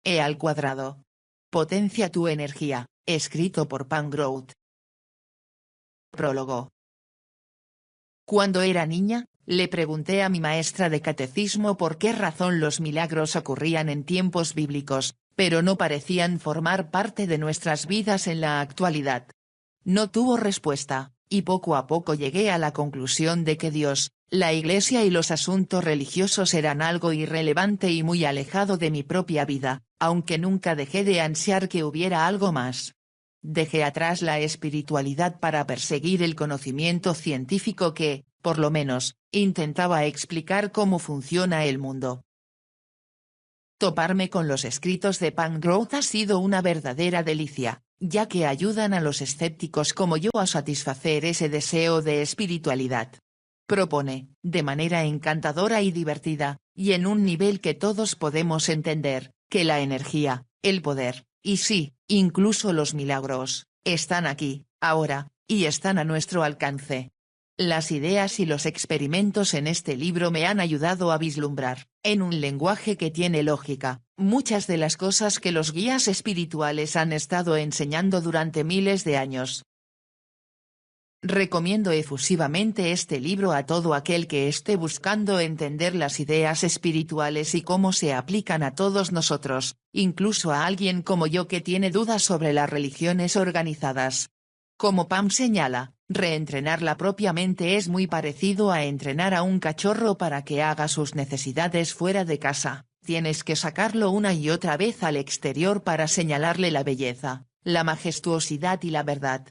E². Potencia tu energía, escrito por Pam Grout. Prólogo. Cuando era niña, le pregunté a mi maestra de catecismo por qué razón los milagros ocurrían en tiempos bíblicos, pero no parecían formar parte de nuestras vidas en la actualidad. No tuvo respuesta, y poco a poco llegué a la conclusión de que Dios, la Iglesia y los asuntos religiosos eran algo irrelevante y muy alejado de mi propia vida, aunque nunca dejé de ansiar que hubiera algo más. Dejé atrás la espiritualidad para perseguir el conocimiento científico que, por lo menos, intentaba explicar cómo funciona el mundo. Toparme con los escritos de Pam Grout ha sido una verdadera delicia, ya que ayudan a los escépticos como yo a satisfacer ese deseo de espiritualidad. Propone, de manera encantadora y divertida, y en un nivel que todos podemos entender, que la energía, el poder, y sí, incluso los milagros, están aquí, ahora, y están a nuestro alcance. Las ideas y los experimentos en este libro me han ayudado a vislumbrar, en un lenguaje que tiene lógica, muchas de las cosas que los guías espirituales han estado enseñando durante miles de años. Recomiendo efusivamente este libro a todo aquel que esté buscando entender las ideas espirituales y cómo se aplican a todos nosotros, incluso a alguien como yo que tiene dudas sobre las religiones organizadas. Como Pam señala, reentrenar la propia mente es muy parecido a entrenar a un cachorro para que haga sus necesidades fuera de casa. Tienes que sacarlo una y otra vez al exterior para señalarle la belleza, la majestuosidad y la verdad.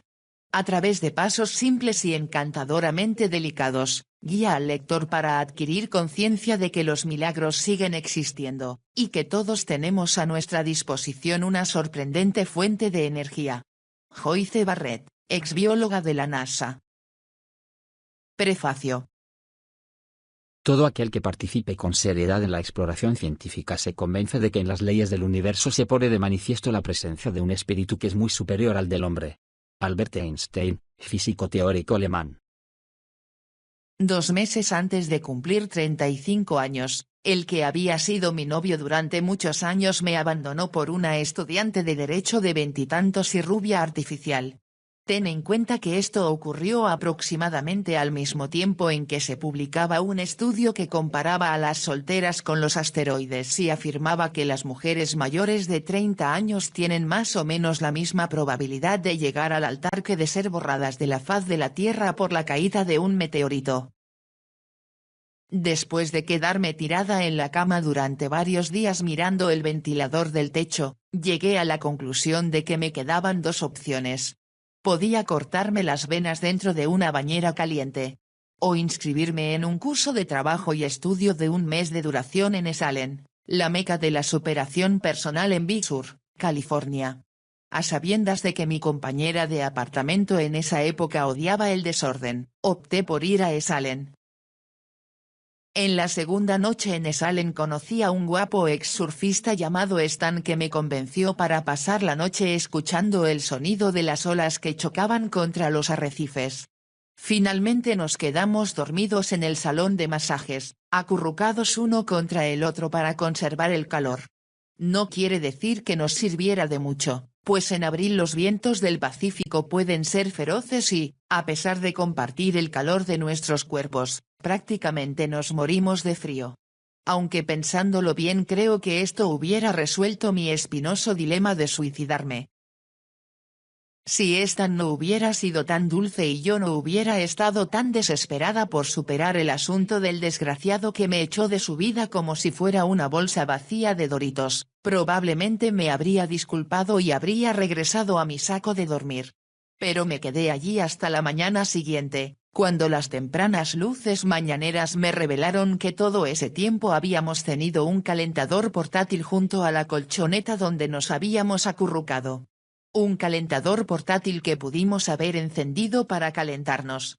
A través de pasos simples y encantadoramente delicados, guía al lector para adquirir conciencia de que los milagros siguen existiendo, y que todos tenemos a nuestra disposición una sorprendente fuente de energía. Joyce Barrett, exbióloga de la NASA. Prefacio. Todo aquel que participe con seriedad en la exploración científica se convence de que en las leyes del universo se pone de manifiesto la presencia de un espíritu que es muy superior al del hombre. Albert Einstein, físico teórico alemán. 2 meses antes de cumplir 35 años, el que había sido mi novio durante muchos años me abandonó por una estudiante de derecho de 20 y tantos y rubia artificial. Ten en cuenta que esto ocurrió aproximadamente al mismo tiempo en que se publicaba un estudio que comparaba a las solteras con los asteroides y afirmaba que las mujeres mayores de 30 años tienen más o menos la misma probabilidad de llegar al altar que de ser borradas de la faz de la Tierra por la caída de un meteorito. Después de quedarme tirada en la cama durante varios días mirando el ventilador del techo, llegué a la conclusión de que me quedaban 2 opciones. Podía cortarme las venas dentro de una bañera caliente. O inscribirme en un curso de trabajo y estudio de 1 mes de duración en Esalen, la meca de la superación personal en Big Sur, California. A sabiendas de que mi compañera de apartamento en esa época odiaba el desorden, opté por ir a Esalen. En la segunda noche en Esalen conocí a un guapo ex surfista llamado Stan que me convenció para pasar la noche escuchando el sonido de las olas que chocaban contra los arrecifes. Finalmente nos quedamos dormidos en el salón de masajes, acurrucados uno contra el otro para conservar el calor. No quiere decir que nos sirviera de mucho, pues en abril los vientos del Pacífico pueden ser feroces y, a pesar de compartir el calor de nuestros cuerpos, prácticamente nos morimos de frío. Aunque pensándolo bien creo que esto hubiera resuelto mi espinoso dilema de suicidarme. Si esta no hubiera sido tan dulce y yo no hubiera estado tan desesperada por superar el asunto del desgraciado que me echó de su vida como si fuera una bolsa vacía de Doritos, probablemente me habría disculpado y habría regresado a mi saco de dormir. Pero me quedé allí hasta la mañana siguiente, cuando las tempranas luces mañaneras me revelaron que todo ese tiempo habíamos tenido un calentador portátil junto a la colchoneta donde nos habíamos acurrucado. Un calentador portátil que pudimos haber encendido para calentarnos.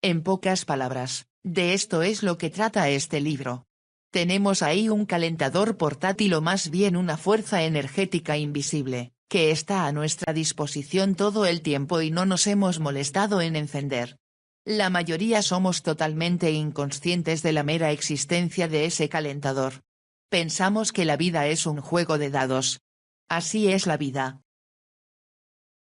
En pocas palabras, de esto es lo que trata este libro. Tenemos ahí un calentador portátil o más bien una fuerza energética invisible, que está a nuestra disposición todo el tiempo y no nos hemos molestado en encender. La mayoría somos totalmente inconscientes de la mera existencia de ese calentador. Pensamos que la vida es un juego de dados. Así es la vida.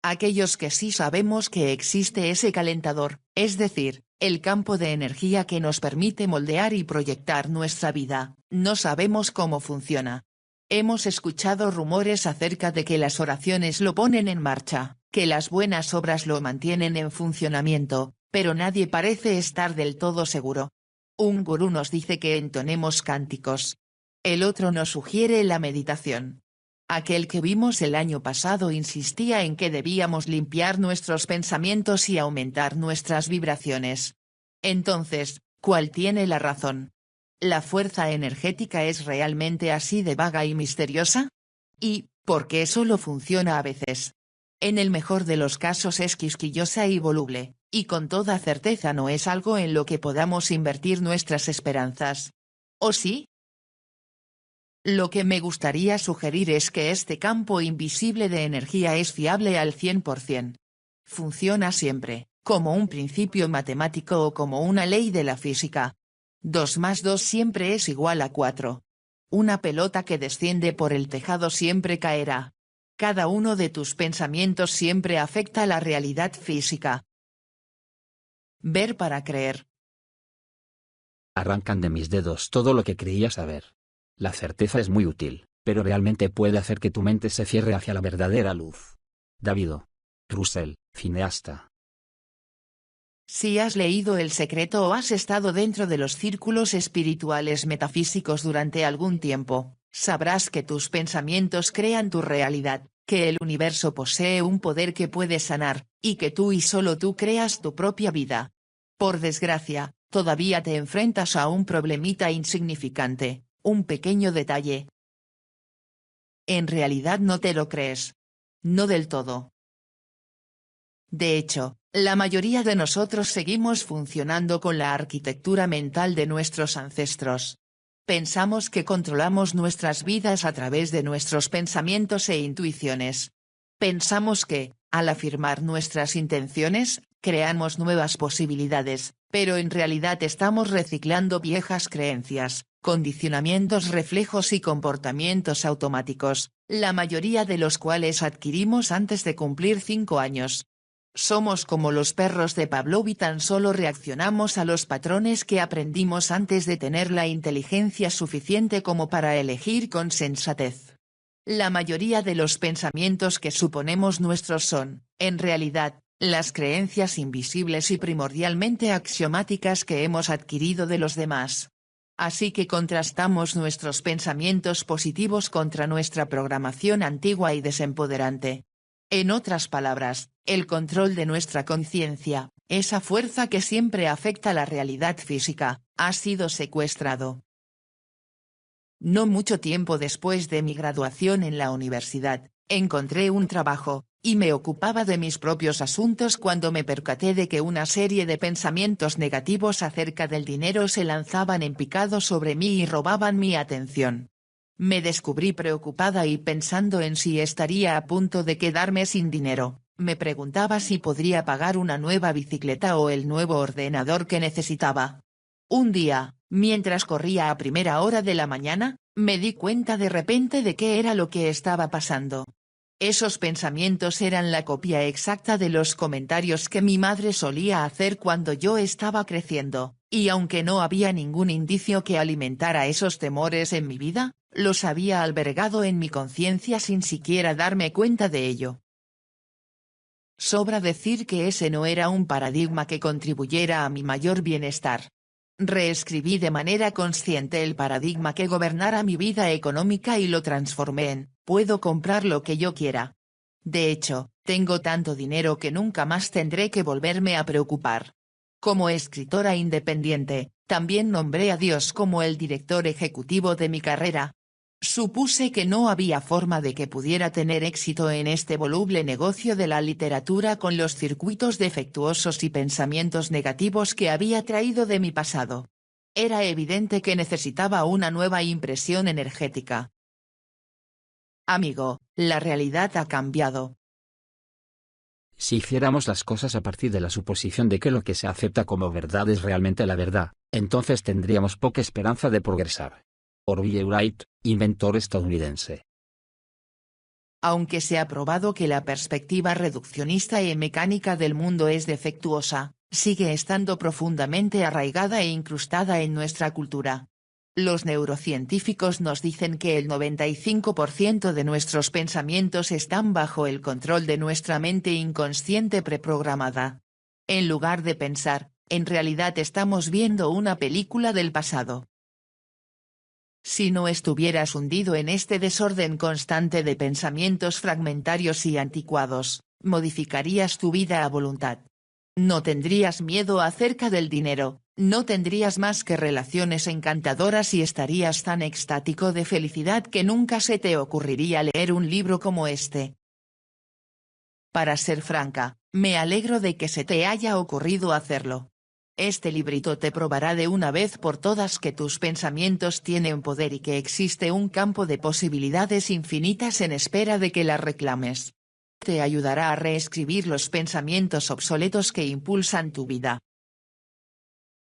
Aquellos que sí sabemos que existe ese calentador, es decir, el campo de energía que nos permite moldear y proyectar nuestra vida, no sabemos cómo funciona. Hemos escuchado rumores acerca de que las oraciones lo ponen en marcha, que las buenas obras lo mantienen en funcionamiento, pero nadie parece estar del todo seguro. Un gurú nos dice que entonemos cánticos. El otro nos sugiere la meditación. Aquel que vimos el año pasado insistía en que debíamos limpiar nuestros pensamientos y aumentar nuestras vibraciones. Entonces, ¿cuál tiene la razón? ¿La fuerza energética es realmente así de vaga y misteriosa? ¿Y por qué solo funciona a veces? En el mejor de los casos es quisquillosa y voluble, y con toda certeza no es algo en lo que podamos invertir nuestras esperanzas. ¿O sí? Lo que me gustaría sugerir es que este campo invisible de energía es fiable al 100%. Funciona siempre, como un principio matemático o como una ley de la física. 2 más 2 siempre es igual a 4. Una pelota que desciende por el tejado siempre caerá. Cada uno de tus pensamientos siempre afecta la realidad física. Ver para creer. Arrancan de mis dedos todo lo que creía saber. La certeza es muy útil, pero realmente puede hacer que tu mente se cierre hacia la verdadera luz. David O. Russell, cineasta. Si has leído El Secreto o has estado dentro de los círculos espirituales metafísicos durante algún tiempo, sabrás que tus pensamientos crean tu realidad, que el universo posee un poder que puede sanar, y que tú y solo tú creas tu propia vida. Por desgracia, todavía te enfrentas a un problemita insignificante, un pequeño detalle. En realidad no te lo crees. No del todo. De hecho, la mayoría de nosotros seguimos funcionando con la arquitectura mental de nuestros ancestros. Pensamos que controlamos nuestras vidas a través de nuestros pensamientos e intuiciones. Pensamos que, al afirmar nuestras intenciones, creamos nuevas posibilidades, pero en realidad estamos reciclando viejas creencias, condicionamientos, reflejos y comportamientos automáticos, la mayoría de los cuales adquirimos antes de cumplir 5 años. Somos como los perros de Pavlov y tan solo reaccionamos a los patrones que aprendimos antes de tener la inteligencia suficiente como para elegir con sensatez. La mayoría de los pensamientos que suponemos nuestros son, en realidad, las creencias invisibles y primordialmente axiomáticas que hemos adquirido de los demás. Así que contrastamos nuestros pensamientos positivos contra nuestra programación antigua y desempoderante. En otras palabras, el control de nuestra conciencia, esa fuerza que siempre afecta la realidad física, ha sido secuestrado. No mucho tiempo después de mi graduación en la universidad, encontré un trabajo, y me ocupaba de mis propios asuntos cuando me percaté de que una serie de pensamientos negativos acerca del dinero se lanzaban en picado sobre mí y robaban mi atención. Me descubrí preocupada y pensando en si estaría a punto de quedarme sin dinero. Me preguntaba si podría pagar una nueva bicicleta o el nuevo ordenador que necesitaba. Un día, mientras corría a primera hora de la mañana, me di cuenta de repente de qué era lo que estaba pasando. Esos pensamientos eran la copia exacta de los comentarios que mi madre solía hacer cuando yo estaba creciendo, y aunque no había ningún indicio que alimentara esos temores en mi vida, los había albergado en mi conciencia sin siquiera darme cuenta de ello. Sobra decir que ese no era un paradigma que contribuyera a mi mayor bienestar. Reescribí de manera consciente el paradigma que gobernara mi vida económica y lo transformé en, puedo comprar lo que yo quiera. De hecho, tengo tanto dinero que nunca más tendré que volverme a preocupar. Como escritora independiente, también nombré a Dios como el director ejecutivo de mi carrera. Supuse que no había forma de que pudiera tener éxito en este voluble negocio de la literatura con los circuitos defectuosos y pensamientos negativos que había traído de mi pasado. Era evidente que necesitaba una nueva impresión energética. Amigo, la realidad ha cambiado. Si hiciéramos las cosas a partir de la suposición de que lo que se acepta como verdad es realmente la verdad, entonces tendríamos poca esperanza de progresar. Orville Wright, inventor estadounidense. Aunque se ha probado que la perspectiva reduccionista y mecánica del mundo es defectuosa, sigue estando profundamente arraigada e incrustada en nuestra cultura. Los neurocientíficos nos dicen que el 95% de nuestros pensamientos están bajo el control de nuestra mente inconsciente preprogramada. En lugar de pensar, en realidad estamos viendo una película del pasado. Si no estuvieras hundido en este desorden constante de pensamientos fragmentarios y anticuados, modificarías tu vida a voluntad. No tendrías miedo acerca del dinero, no tendrías más que relaciones encantadoras y estarías tan extático de felicidad que nunca se te ocurriría leer un libro como este. Para ser franca, me alegro de que se te haya ocurrido hacerlo. Este librito te probará de una vez por todas que tus pensamientos tienen poder y que existe un campo de posibilidades infinitas en espera de que las reclames. Te ayudará a reescribir los pensamientos obsoletos que impulsan tu vida.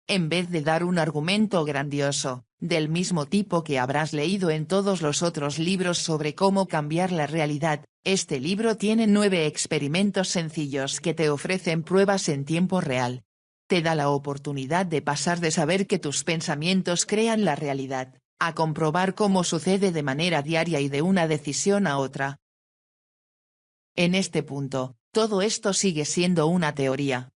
En vez de dar un argumento grandioso, del mismo tipo que habrás leído en todos los otros libros sobre cómo cambiar la realidad, este libro tiene 9 experimentos sencillos que te ofrecen pruebas en tiempo real. Te da la oportunidad de pasar de saber que tus pensamientos crean la realidad, a comprobar cómo sucede de manera diaria y de una decisión a otra. En este punto, todo esto sigue siendo una teoría.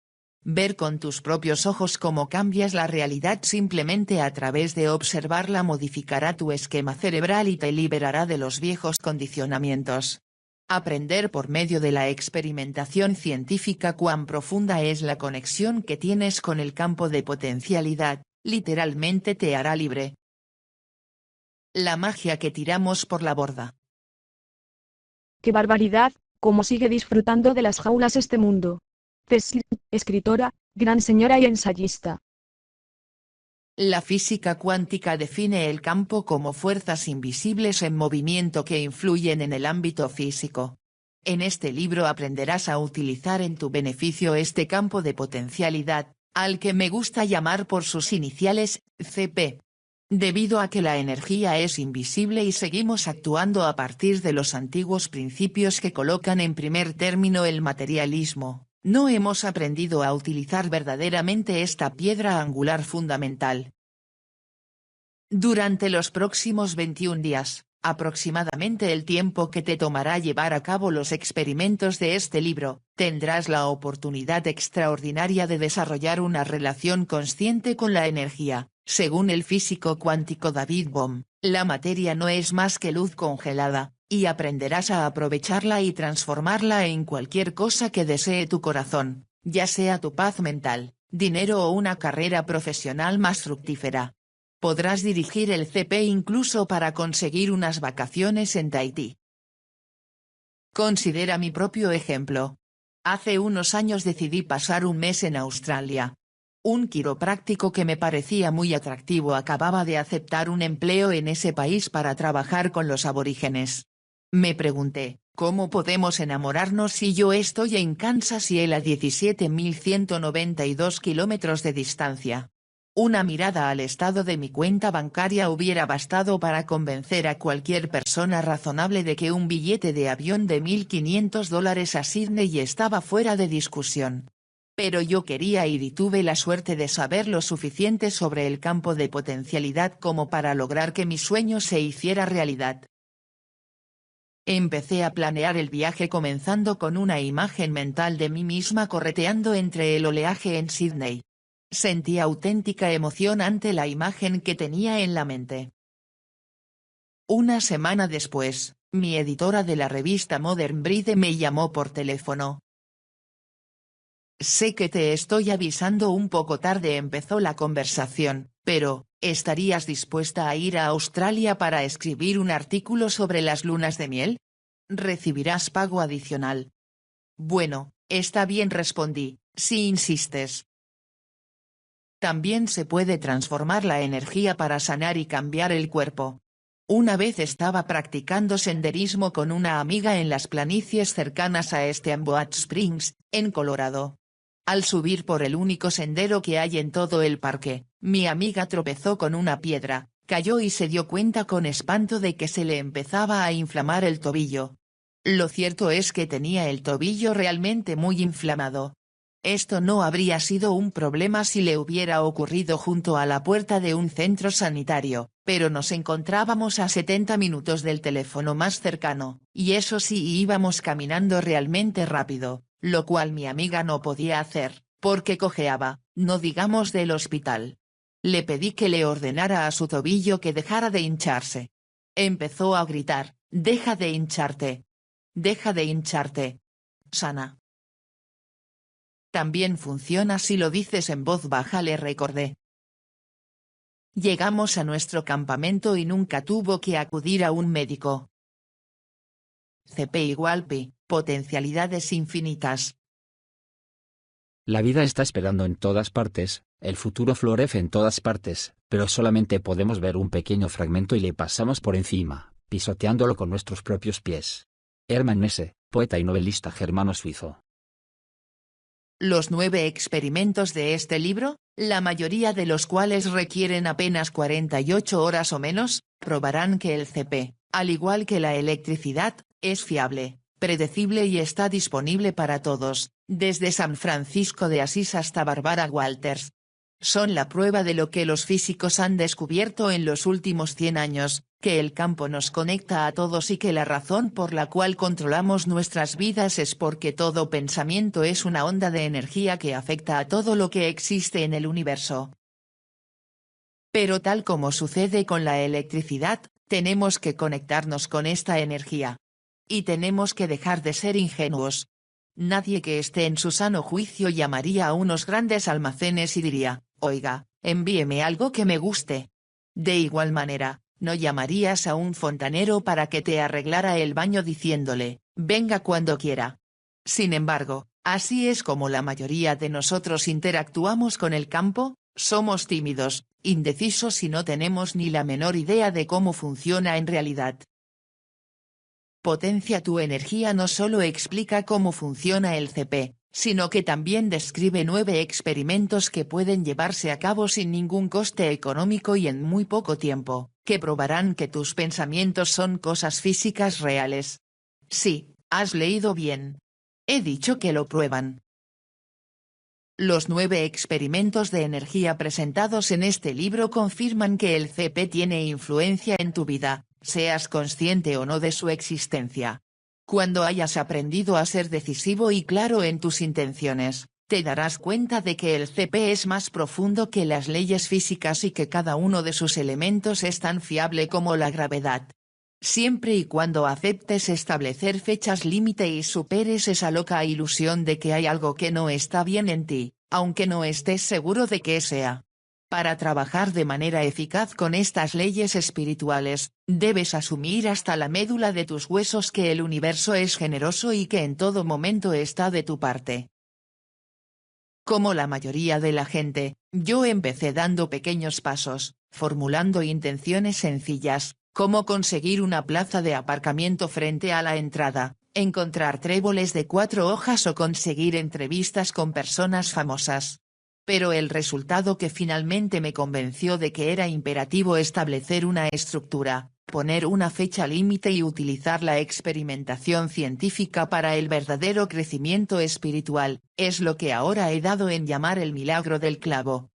Ver con tus propios ojos cómo cambias la realidad simplemente a través de observarla modificará tu esquema cerebral y te liberará de los viejos condicionamientos. Aprender por medio de la experimentación científica cuán profunda es la conexión que tienes con el campo de potencialidad, literalmente te hará libre. La magia que tiramos por la borda. ¡Qué barbaridad! ¿Cómo sigue disfrutando de las jaulas este mundo? Cecil, escritora, gran señora y ensayista. La física cuántica define el campo como fuerzas invisibles en movimiento que influyen en el ámbito físico. En este libro aprenderás a utilizar en tu beneficio este campo de potencialidad, al que me gusta llamar por sus iniciales, CP. Debido a que la energía es invisible y seguimos actuando a partir de los antiguos principios que colocan en primer término el materialismo, no hemos aprendido a utilizar verdaderamente esta piedra angular fundamental. Durante los próximos 21 días, aproximadamente el tiempo que te tomará llevar a cabo los experimentos de este libro, tendrás la oportunidad extraordinaria de desarrollar una relación consciente con la energía. Según el físico cuántico David Bohm, la materia no es más que luz congelada, y aprenderás a aprovecharla y transformarla en cualquier cosa que desee tu corazón, ya sea tu paz mental, dinero o una carrera profesional más fructífera. Podrás dirigir el CP incluso para conseguir unas vacaciones en Tahití. Considera mi propio ejemplo. Hace unos años decidí pasar un mes en Australia. Un quiropráctico que me parecía muy atractivo acababa de aceptar un empleo en ese país para trabajar con los aborígenes. Me pregunté, ¿cómo podemos enamorarnos si yo estoy en Kansas y él a 17.192 kilómetros de distancia? Una mirada al estado de mi cuenta bancaria hubiera bastado para convencer a cualquier persona razonable de que un billete de avión de $1.500 a Sydney estaba fuera de discusión. Pero yo quería ir y tuve la suerte de saber lo suficiente sobre el campo de potencialidad como para lograr que mi sueño se hiciera realidad. Empecé a planear el viaje comenzando con una imagen mental de mí misma correteando entre el oleaje en Sydney. Sentí auténtica emoción ante la imagen que tenía en la mente. Una semana después, mi editora de la revista Modern Bride me llamó por teléfono. Sé que te estoy avisando un poco tarde, empezó la conversación, pero, ¿estarías dispuesta a ir a Australia para escribir un artículo sobre las lunas de miel? Recibirás pago adicional. Bueno, está bien, respondí, si insistes. También se puede transformar la energía para sanar y cambiar el cuerpo. Una vez estaba practicando senderismo con una amiga en las planicies cercanas a Steamboat Springs, en Colorado. Al subir por el único sendero que hay en todo el parque, mi amiga tropezó con una piedra, Cayó y se dio cuenta con espanto de que se le empezaba a inflamar el tobillo. Lo cierto es que tenía el tobillo realmente muy inflamado. Esto no habría sido un problema si le hubiera ocurrido junto a la puerta de un centro sanitario, pero nos encontrábamos a 70 minutos del teléfono más cercano, y eso sí íbamos caminando realmente rápido, lo cual mi amiga no podía hacer, porque cojeaba, no digamos del hospital. Le pedí que le ordenara a su tobillo que dejara de hincharse. Empezó a gritar, «¡Deja de hincharte! ¡Deja de hincharte! Sana». También funciona si lo dices en voz baja, le recordé. Llegamos a nuestro campamento y nunca tuvo que acudir a un médico. CP igual Pi, potencialidades infinitas. La vida está esperando en todas partes, el futuro florece en todas partes, pero solamente podemos ver un pequeño fragmento y le pasamos por encima, pisoteándolo con nuestros propios pies. Hermann Hesse, poeta y novelista germano-suizo. Los 9 experimentos de este libro, la mayoría de los cuales requieren apenas 48 horas o menos, probarán que el CP, al igual que la electricidad, es fiable, predecible y está disponible para todos, desde San Francisco de Asís hasta Barbara Walters. Son la prueba de lo que los físicos han descubierto en los últimos 100 años, que el campo nos conecta a todos y que la razón por la cual controlamos nuestras vidas es porque todo pensamiento es una onda de energía que afecta a todo lo que existe en el universo. Pero tal como sucede con la electricidad, tenemos que conectarnos con esta energía. Y tenemos que dejar de ser ingenuos. Nadie que esté en su sano juicio llamaría a unos grandes almacenes y diría, «Oiga, envíeme algo que me guste». De igual manera, no llamarías a un fontanero para que te arreglara el baño diciéndole, «Venga cuando quiera». Sin embargo, así es como la mayoría de nosotros interactuamos con el campo, somos tímidos, indecisos y no tenemos ni la menor idea de cómo funciona en realidad. Potencia tu energía no solo explica cómo funciona el CP, sino que también describe 9 experimentos que pueden llevarse a cabo sin ningún coste económico y en muy poco tiempo, que probarán que tus pensamientos son cosas físicas reales. Sí, has leído bien. He dicho que lo prueban. Los 9 experimentos de energía presentados en este libro confirman que el CP tiene influencia en tu vida, seas consciente o no de su existencia. Cuando hayas aprendido a ser decisivo y claro en tus intenciones, te darás cuenta de que el CP es más profundo que las leyes físicas y que cada uno de sus elementos es tan fiable como la gravedad. Siempre y cuando aceptes establecer fechas límite y superes esa loca ilusión de que hay algo que no está bien en ti, aunque no estés seguro de que sea. Para trabajar de manera eficaz con estas leyes espirituales, debes asumir hasta la médula de tus huesos que el universo es generoso y que en todo momento está de tu parte. Como la mayoría de la gente, yo empecé dando pequeños pasos, formulando intenciones sencillas, como conseguir una plaza de aparcamiento frente a la entrada, encontrar tréboles de 4 hojas o conseguir entrevistas con personas famosas. Pero el resultado que finalmente me convenció de que era imperativo establecer una estructura, poner una fecha límite y utilizar la experimentación científica para el verdadero crecimiento espiritual, es lo que ahora he dado en llamar el milagro del clavo.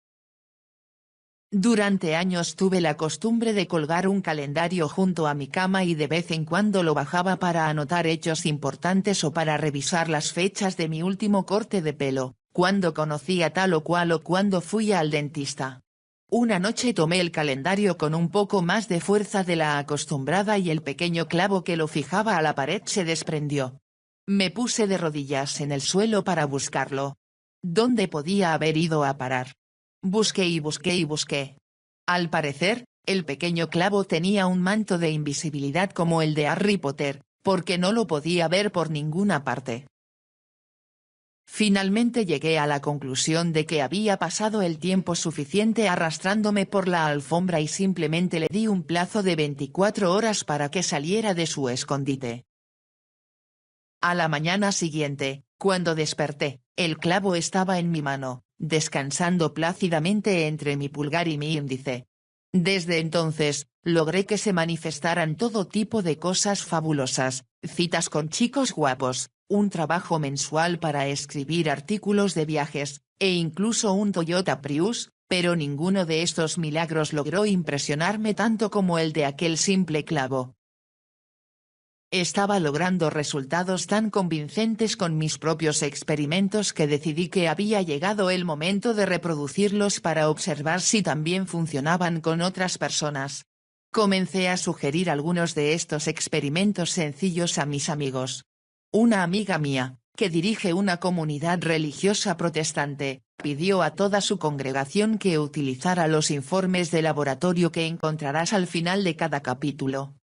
Durante años tuve la costumbre de colgar un calendario junto a mi cama y de vez en cuando lo bajaba para anotar hechos importantes o para revisar las fechas de mi último corte de pelo, cuando conocí a tal o cual o cuando fui al dentista. Una noche tomé el calendario con un poco más de fuerza de la acostumbrada y el pequeño clavo que lo fijaba a la pared se desprendió. Me puse de rodillas en el suelo para buscarlo. ¿Dónde podía haber ido a parar? Busqué y busqué y busqué. Al parecer, el pequeño clavo tenía un manto de invisibilidad como el de Harry Potter, porque no lo podía ver por ninguna parte. Finalmente llegué a la conclusión de que había pasado el tiempo suficiente arrastrándome por la alfombra y simplemente le di un plazo de 24 horas para que saliera de su escondite. A la mañana siguiente, cuando desperté, el clavo estaba en mi mano, descansando plácidamente entre mi pulgar y mi índice. Desde entonces, logré que se manifestaran todo tipo de cosas fabulosas, citas con chicos guapos, un trabajo mensual para escribir artículos de viajes, e incluso un Toyota Prius, pero ninguno de estos milagros logró impresionarme tanto como el de aquel simple clavo. Estaba logrando resultados tan convincentes con mis propios experimentos que decidí que había llegado el momento de reproducirlos para observar si también funcionaban con otras personas. Comencé a sugerir algunos de estos experimentos sencillos a mis amigos. Una amiga mía, que dirige una comunidad religiosa protestante, pidió a toda su congregación que utilizara los informes de laboratorio que encontrarás al final de cada capítulo.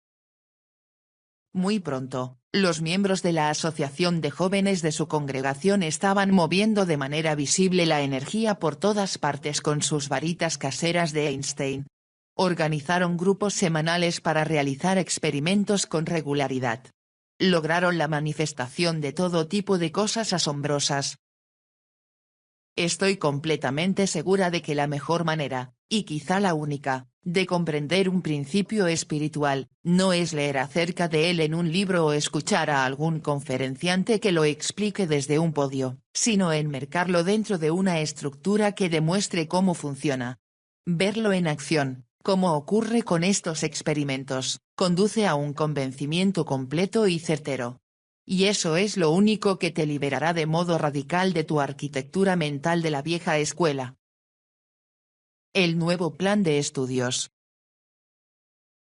Muy pronto, los miembros de la asociación de jóvenes de su congregación estaban moviendo de manera visible la energía por todas partes con sus varitas caseras de Einstein. Organizaron grupos semanales para realizar experimentos con regularidad. Lograron la manifestación de todo tipo de cosas asombrosas. Estoy completamente segura de que la mejor manera, y quizá la única, de comprender un principio espiritual, no es leer acerca de él en un libro o escuchar a algún conferenciante que lo explique desde un podio, sino enmarcarlo dentro de una estructura que demuestre cómo funciona. Verlo en acción, como ocurre con estos experimentos, conduce a un convencimiento completo y certero. Y eso es lo único que te liberará de modo radical de tu arquitectura mental de la vieja escuela. El nuevo plan de estudios.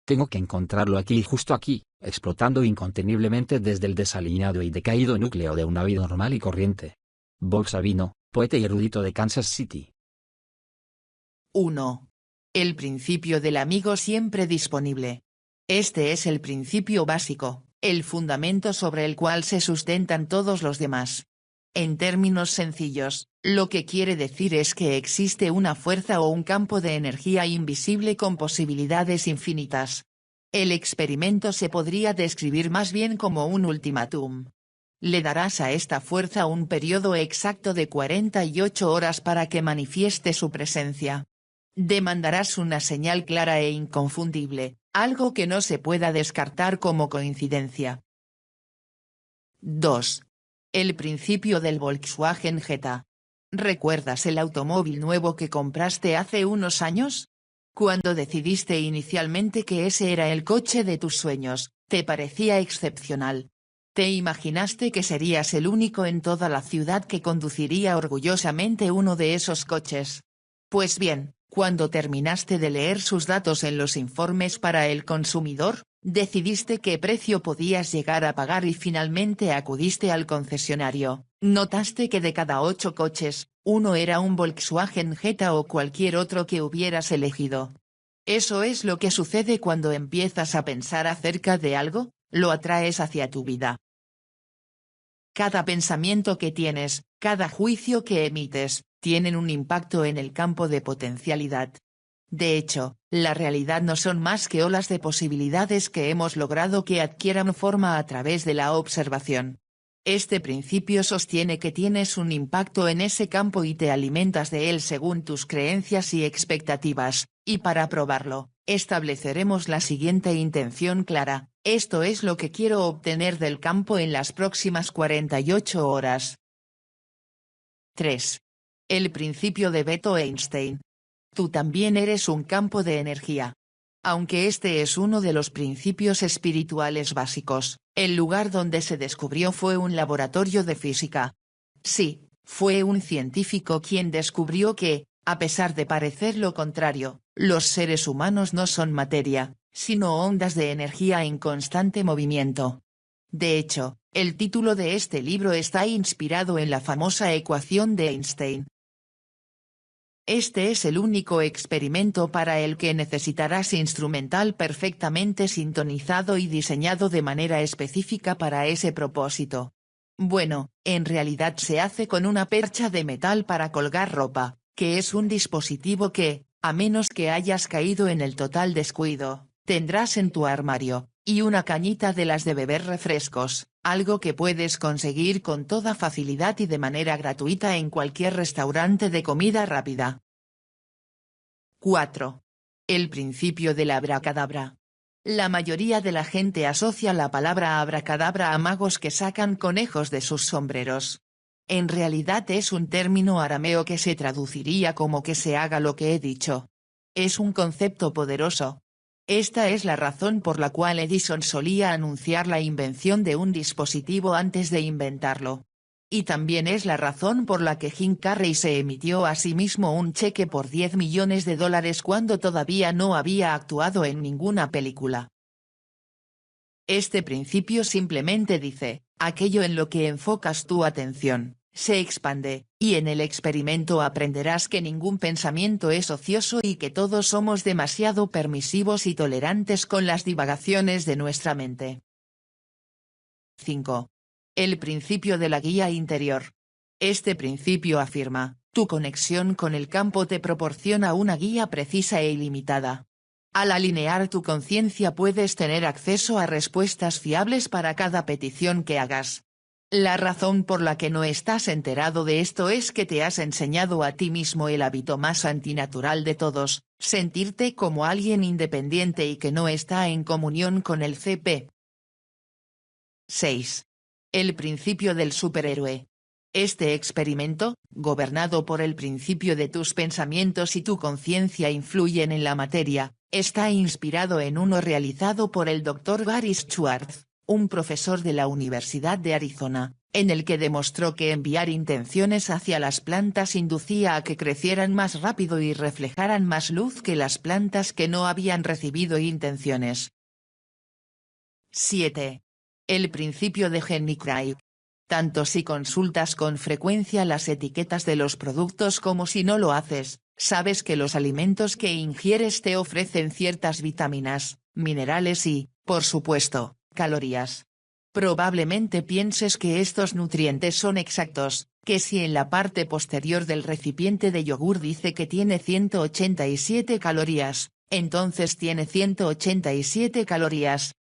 Tengo que encontrarlo aquí y justo aquí, explotando inconteniblemente desde el desalineado y decaído núcleo de una vida normal y corriente. Bob Savino, poeta y erudito de Kansas City. 1. El principio del amigo siempre disponible. Este es el principio básico, el fundamento sobre el cual se sustentan todos los demás. En términos sencillos, lo que quiere decir es que existe una fuerza o un campo de energía invisible con posibilidades infinitas. El experimento se podría describir más bien como un ultimátum. Le darás a esta fuerza un periodo exacto de 48 horas para que manifieste su presencia. Demandarás una señal clara e inconfundible, algo que no se pueda descartar como coincidencia. 2. El principio del Volkswagen Jetta. ¿Recuerdas el automóvil nuevo que compraste hace unos años? Cuando decidiste inicialmente que ese era el coche de tus sueños, te parecía excepcional. Te imaginaste que serías el único en toda la ciudad que conduciría orgullosamente uno de esos coches. Pues bien, cuando terminaste de leer sus datos en los informes para el consumidor, decidiste qué precio podías llegar a pagar y finalmente acudiste al concesionario. Notaste que de cada 8 coches, uno era un Volkswagen Jetta o cualquier otro que hubieras elegido. Eso es lo que sucede cuando empiezas a pensar acerca de algo, lo atraes hacia tu vida. Cada pensamiento que tienes, cada juicio que emites, tienen un impacto en el campo de potencialidad. De hecho, la realidad no son más que olas de posibilidades que hemos logrado que adquieran forma a través de la observación. Este principio sostiene que tienes un impacto en ese campo y te alimentas de él según tus creencias y expectativas, y para probarlo, estableceremos la siguiente intención clara: esto es lo que quiero obtener del campo en las próximas 48 horas. 3. El principio de Beto Einstein. Tú también eres un campo de energía. Aunque este es uno de los principios espirituales básicos, el lugar donde se descubrió fue un laboratorio de física. Sí, fue un científico quien descubrió que, a pesar de parecer lo contrario, los seres humanos no son materia, sino ondas de energía en constante movimiento. De hecho, el título de este libro está inspirado en la famosa ecuación de Einstein. Este es el único experimento para el que necesitarás instrumental perfectamente sintonizado y diseñado de manera específica para ese propósito. Bueno, en realidad se hace con una percha de metal para colgar ropa, que es un dispositivo que, a menos que hayas caído en el total descuido, tendrás en tu armario, y una cañita de las de beber refrescos, algo que puedes conseguir con toda facilidad y de manera gratuita en cualquier restaurante de comida rápida. 4. El principio de la abracadabra. La mayoría de la gente asocia la palabra abracadabra a magos que sacan conejos de sus sombreros. En realidad es un término arameo que se traduciría como que se haga lo que he dicho. Es un concepto poderoso. Esta es la razón por la cual Edison solía anunciar la invención de un dispositivo antes de inventarlo. Y también es la razón por la que Jim Carrey se emitió a sí mismo un cheque por $10 millones cuando todavía no había actuado en ninguna película. Este principio simplemente dice, aquello en lo que enfocas tu atención, se expande, y en el experimento aprenderás que ningún pensamiento es ocioso y que todos somos demasiado permisivos y tolerantes con las divagaciones de nuestra mente. 5. El principio de la guía interior. Este principio afirma, tu conexión con el campo te proporciona una guía precisa e ilimitada. Al alinear tu conciencia puedes tener acceso a respuestas fiables para cada petición que hagas. La razón por la que no estás enterado de esto es que te has enseñado a ti mismo el hábito más antinatural de todos, sentirte como alguien independiente y que no está en comunión con el CP. 6. El principio del superhéroe. Este experimento, gobernado por el principio de tus pensamientos y tu conciencia influyen en la materia, está inspirado en uno realizado por el Dr. Gary Schwartz, un profesor de la Universidad de Arizona, en el que demostró que enviar intenciones hacia las plantas inducía a que crecieran más rápido y reflejaran más luz que las plantas que no habían recibido intenciones. 7. El principio de Jenny Craig. Tanto si consultas con frecuencia las etiquetas de los productos como si no lo haces, sabes que los alimentos que ingieres te ofrecen ciertas vitaminas, minerales y, por supuesto, calorías. Probablemente pienses que estos nutrientes son exactos, que si en la parte posterior del recipiente de yogur dice que tiene 187 calorías, entonces tiene 187 calorías.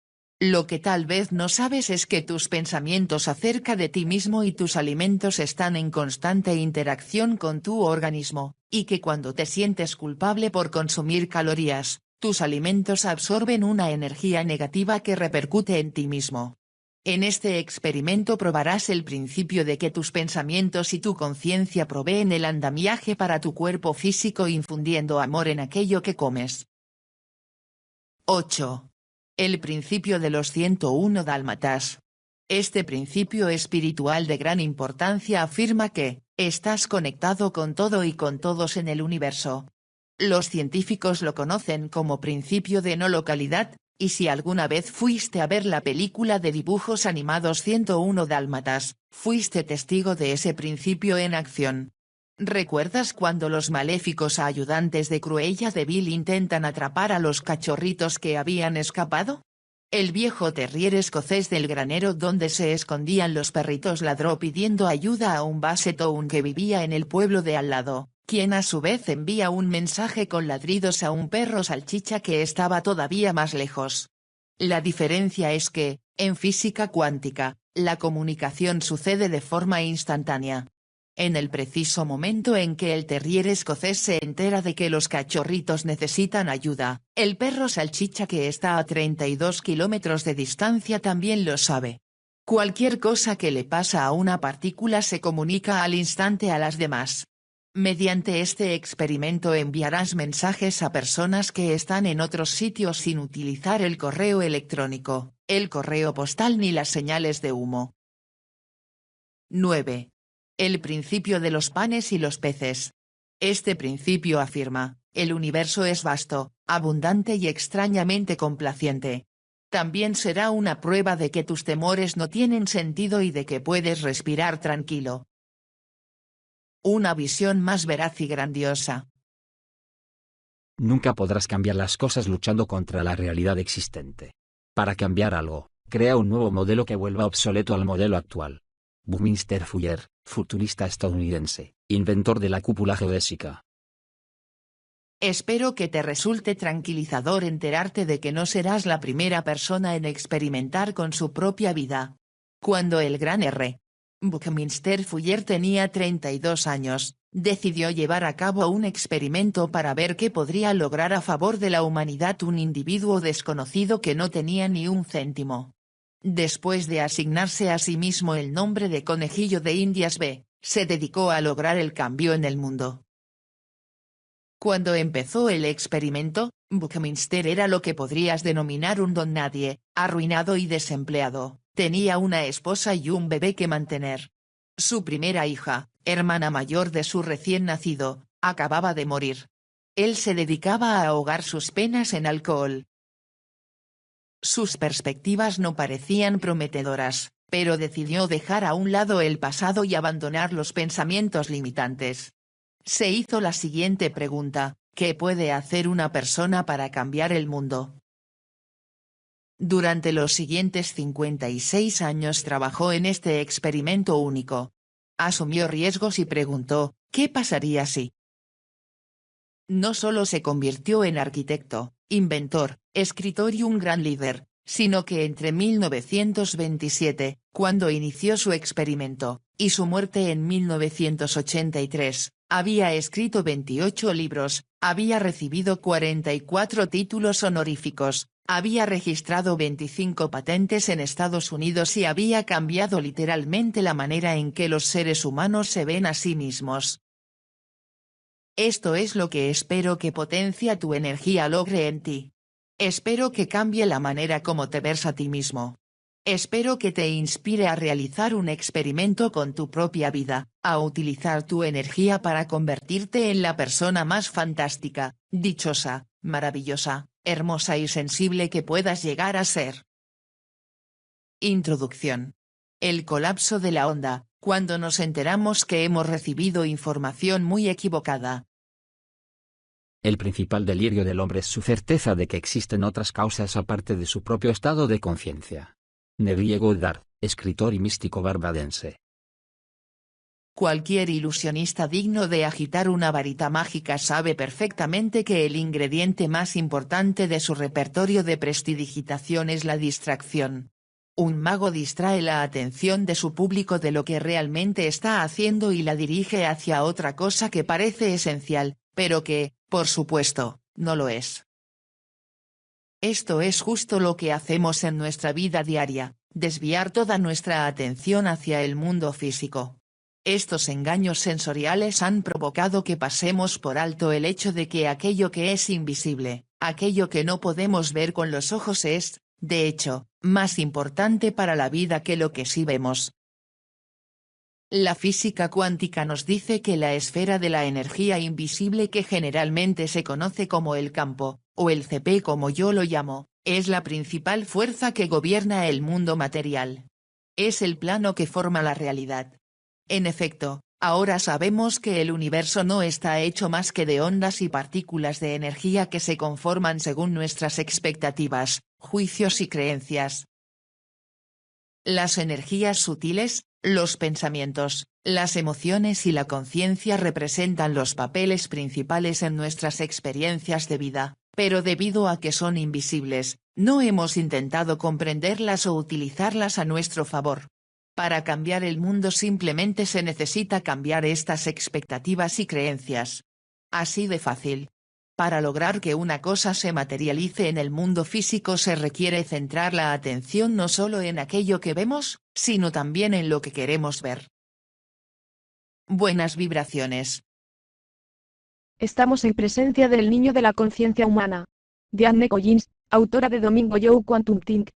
Lo que tal vez no sabes es que tus pensamientos acerca de ti mismo y tus alimentos están en constante interacción con tu organismo, y que cuando te sientes culpable por consumir calorías, tus alimentos absorben una energía negativa que repercute en ti mismo. En este experimento probarás el principio de que tus pensamientos y tu conciencia proveen el andamiaje para tu cuerpo físico infundiendo amor en aquello que comes. 8. El principio de los 101 dálmatas. Este principio espiritual de gran importancia afirma que, estás conectado con todo y con todos en el universo. Los científicos lo conocen como principio de no localidad, y si alguna vez fuiste a ver la película de dibujos animados 101 dálmatas, fuiste testigo de ese principio en acción. ¿Recuerdas cuando los maléficos ayudantes de Cruella de Vil intentan atrapar a los cachorritos que habían escapado? El viejo terrier escocés del granero donde se escondían los perritos ladró pidiendo ayuda a un Basset-hound que vivía en el pueblo de al lado, quien a su vez envía un mensaje con ladridos a un perro salchicha que estaba todavía más lejos. La diferencia es que, en física cuántica, la comunicación sucede de forma instantánea. En el preciso momento en que el terrier escocés se entera de que los cachorritos necesitan ayuda, el perro salchicha que está a 32 kilómetros de distancia también lo sabe. Cualquier cosa que le pasa a una partícula se comunica al instante a las demás. Mediante este experimento enviarás mensajes a personas que están en otros sitios sin utilizar el correo electrónico, el correo postal ni las señales de humo. 9. El principio de los panes y los peces. Este principio afirma, el universo es vasto, abundante y extrañamente complaciente. También será una prueba de que tus temores no tienen sentido y de que puedes respirar tranquilo. Una visión más veraz y grandiosa. Nunca podrás cambiar las cosas luchando contra la realidad existente. Para cambiar algo, crea un nuevo modelo que vuelva obsoleto al modelo actual. Buckminster Fuller, futurista estadounidense, inventor de la cúpula geodésica. Espero que te resulte tranquilizador enterarte de que no serás la primera persona en experimentar con su propia vida. Cuando el gran R. Buckminster Fuller tenía 32 años, Decidió llevar a cabo un experimento para ver qué podría lograr a favor de la humanidad un individuo desconocido que no tenía ni un céntimo. Después de asignarse a sí mismo el nombre de Conejillo de Indias B, se dedicó a lograr el cambio en el mundo. Cuando empezó el experimento, Buckminster era lo que podrías denominar un don nadie, arruinado y desempleado, tenía una esposa y un bebé que mantener. Su primera hija, hermana mayor de su recién nacido, acababa de morir. Él se dedicaba a ahogar sus penas en alcohol. Sus perspectivas no parecían prometedoras, pero decidió dejar a un lado el pasado y abandonar los pensamientos limitantes. Se hizo la siguiente pregunta: ¿qué puede hacer una persona para cambiar el mundo? Durante los siguientes 56 años trabajó en este experimento único. Asumió riesgos y preguntó, ¿qué pasaría si? No solo se convirtió en arquitecto, inventor, escritor y un gran líder, sino que entre 1927, cuando inició su experimento, y su muerte en 1983, había escrito 28 libros, había recibido 44 títulos honoríficos, había registrado 25 patentes en Estados Unidos y había cambiado literalmente la manera en que los seres humanos se ven a sí mismos. Esto es lo que espero que Potencia tu Energía logre en ti. Espero que cambie la manera como te ves a ti mismo. Espero que te inspire a realizar un experimento con tu propia vida, a utilizar tu energía para convertirte en la persona más fantástica, dichosa, maravillosa, hermosa y sensible que puedas llegar a ser. Introducción. El colapso de la onda, cuando nos enteramos que hemos recibido información muy equivocada. El principal delirio del hombre es su certeza de que existen otras causas aparte de su propio estado de conciencia. Neville Goddard, escritor y místico barbadense. Cualquier ilusionista digno de agitar una varita mágica sabe perfectamente que el ingrediente más importante de su repertorio de prestidigitación es la distracción. Un mago distrae la atención de su público de lo que realmente está haciendo y la dirige hacia otra cosa que parece esencial, pero que, por supuesto, no lo es. Esto es justo lo que hacemos en nuestra vida diaria, desviar toda nuestra atención hacia el mundo físico. Estos engaños sensoriales han provocado que pasemos por alto el hecho de que aquello que es invisible, aquello que no podemos ver con los ojos es, de hecho, más importante para la vida que lo que sí vemos. La física cuántica nos dice que la esfera de la energía invisible, que generalmente se conoce como el campo, o el CP como yo lo llamo, es la principal fuerza que gobierna el mundo material. Es el plano que forma la realidad. En efecto, ahora sabemos que el universo no está hecho más que de ondas y partículas de energía que se conforman según nuestras expectativas, juicios y creencias. Las energías sutiles, los pensamientos, las emociones y la conciencia representan los papeles principales en nuestras experiencias de vida, pero debido a que son invisibles, no hemos intentado comprenderlas o utilizarlas a nuestro favor. Para cambiar el mundo simplemente se necesita cambiar estas expectativas y creencias. Así de fácil. Para lograr que una cosa se materialice en el mundo físico se requiere centrar la atención no solo en aquello que vemos, sino también en lo que queremos ver. Buenas vibraciones. Estamos en presencia del niño de la conciencia humana. Diane Collins, autora de Domingo Joe Quantum Think.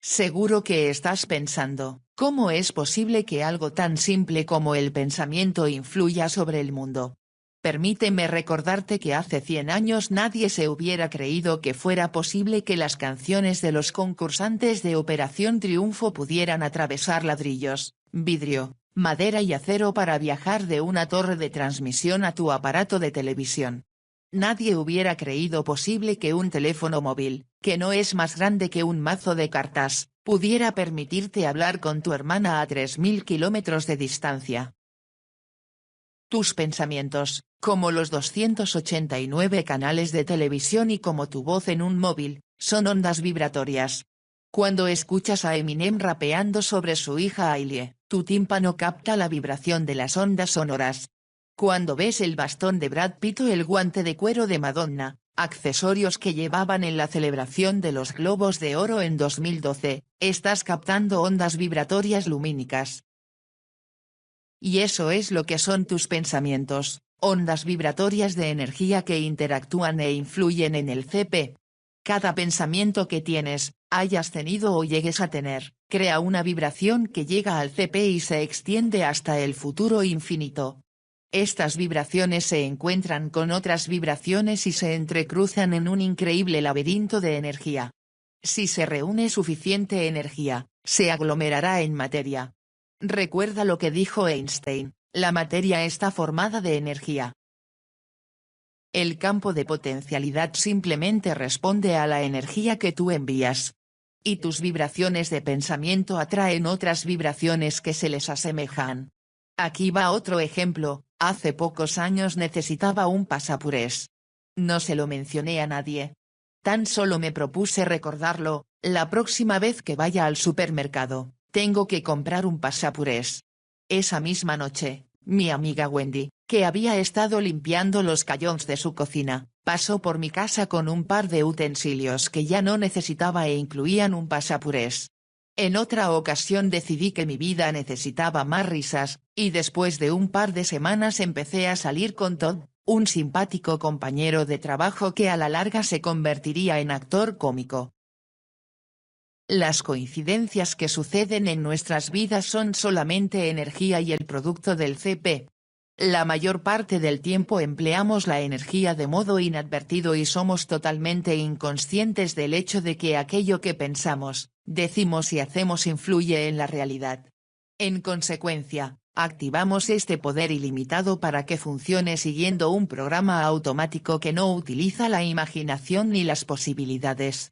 Seguro que estás pensando, ¿cómo es posible que algo tan simple como el pensamiento influya sobre el mundo? Permíteme recordarte que hace 100 años nadie se hubiera creído que fuera posible que las canciones de los concursantes de Operación Triunfo pudieran atravesar ladrillos, vidrio, madera y acero para viajar de una torre de transmisión a tu aparato de televisión. Nadie hubiera creído posible que un teléfono móvil, que no es más grande que un mazo de cartas, pudiera permitirte hablar con tu hermana a 3000 kilómetros de distancia. Tus pensamientos, como los 289 canales de televisión y como tu voz en un móvil, son ondas vibratorias. Cuando escuchas a Eminem rapeando sobre su hija Ailie, Tu tímpano capta la vibración de las ondas sonoras. Cuando ves el bastón de Brad Pitt o el guante de cuero de Madonna, accesorios que llevaban en la celebración de los Globos de Oro en 2012, estás captando ondas vibratorias lumínicas. Y eso es lo que son tus pensamientos, ondas vibratorias de energía que interactúan e influyen en el CP. Cada pensamiento que tienes, hayas tenido o llegues a tener, crea una vibración que llega al CP y se extiende hasta el futuro infinito. Estas vibraciones se encuentran con otras vibraciones y se entrecruzan en un increíble laberinto de energía. Si se reúne suficiente energía, se aglomerará en materia. Recuerda lo que dijo Einstein, la materia está formada de energía. El campo de potencialidad simplemente responde a la energía que tú envías. Y tus vibraciones de pensamiento atraen otras vibraciones que se les asemejan. Aquí va otro ejemplo, hace pocos años necesitaba un pasapurés. No se lo mencioné a nadie. Tan solo me propuse recordarlo, la próxima vez que vaya al supermercado, tengo que comprar un pasapurés. Esa misma noche, mi amiga Wendy, que había estado limpiando los cajons de su cocina, pasó por mi casa con un par de utensilios que ya no necesitaba e incluían un pasapurés. En otra ocasión decidí que mi vida necesitaba más risas, y después de un par de semanas empecé a salir con Todd, un simpático compañero de trabajo que a la larga se convertiría en actor cómico. Las coincidencias que suceden en nuestras vidas son solamente energía y el producto del CP. La mayor parte del tiempo empleamos la energía de modo inadvertido y somos totalmente inconscientes del hecho de que aquello que pensamos, decimos y hacemos influye en la realidad. En consecuencia, activamos este poder ilimitado para que funcione siguiendo un programa automático que no utiliza la imaginación ni las posibilidades.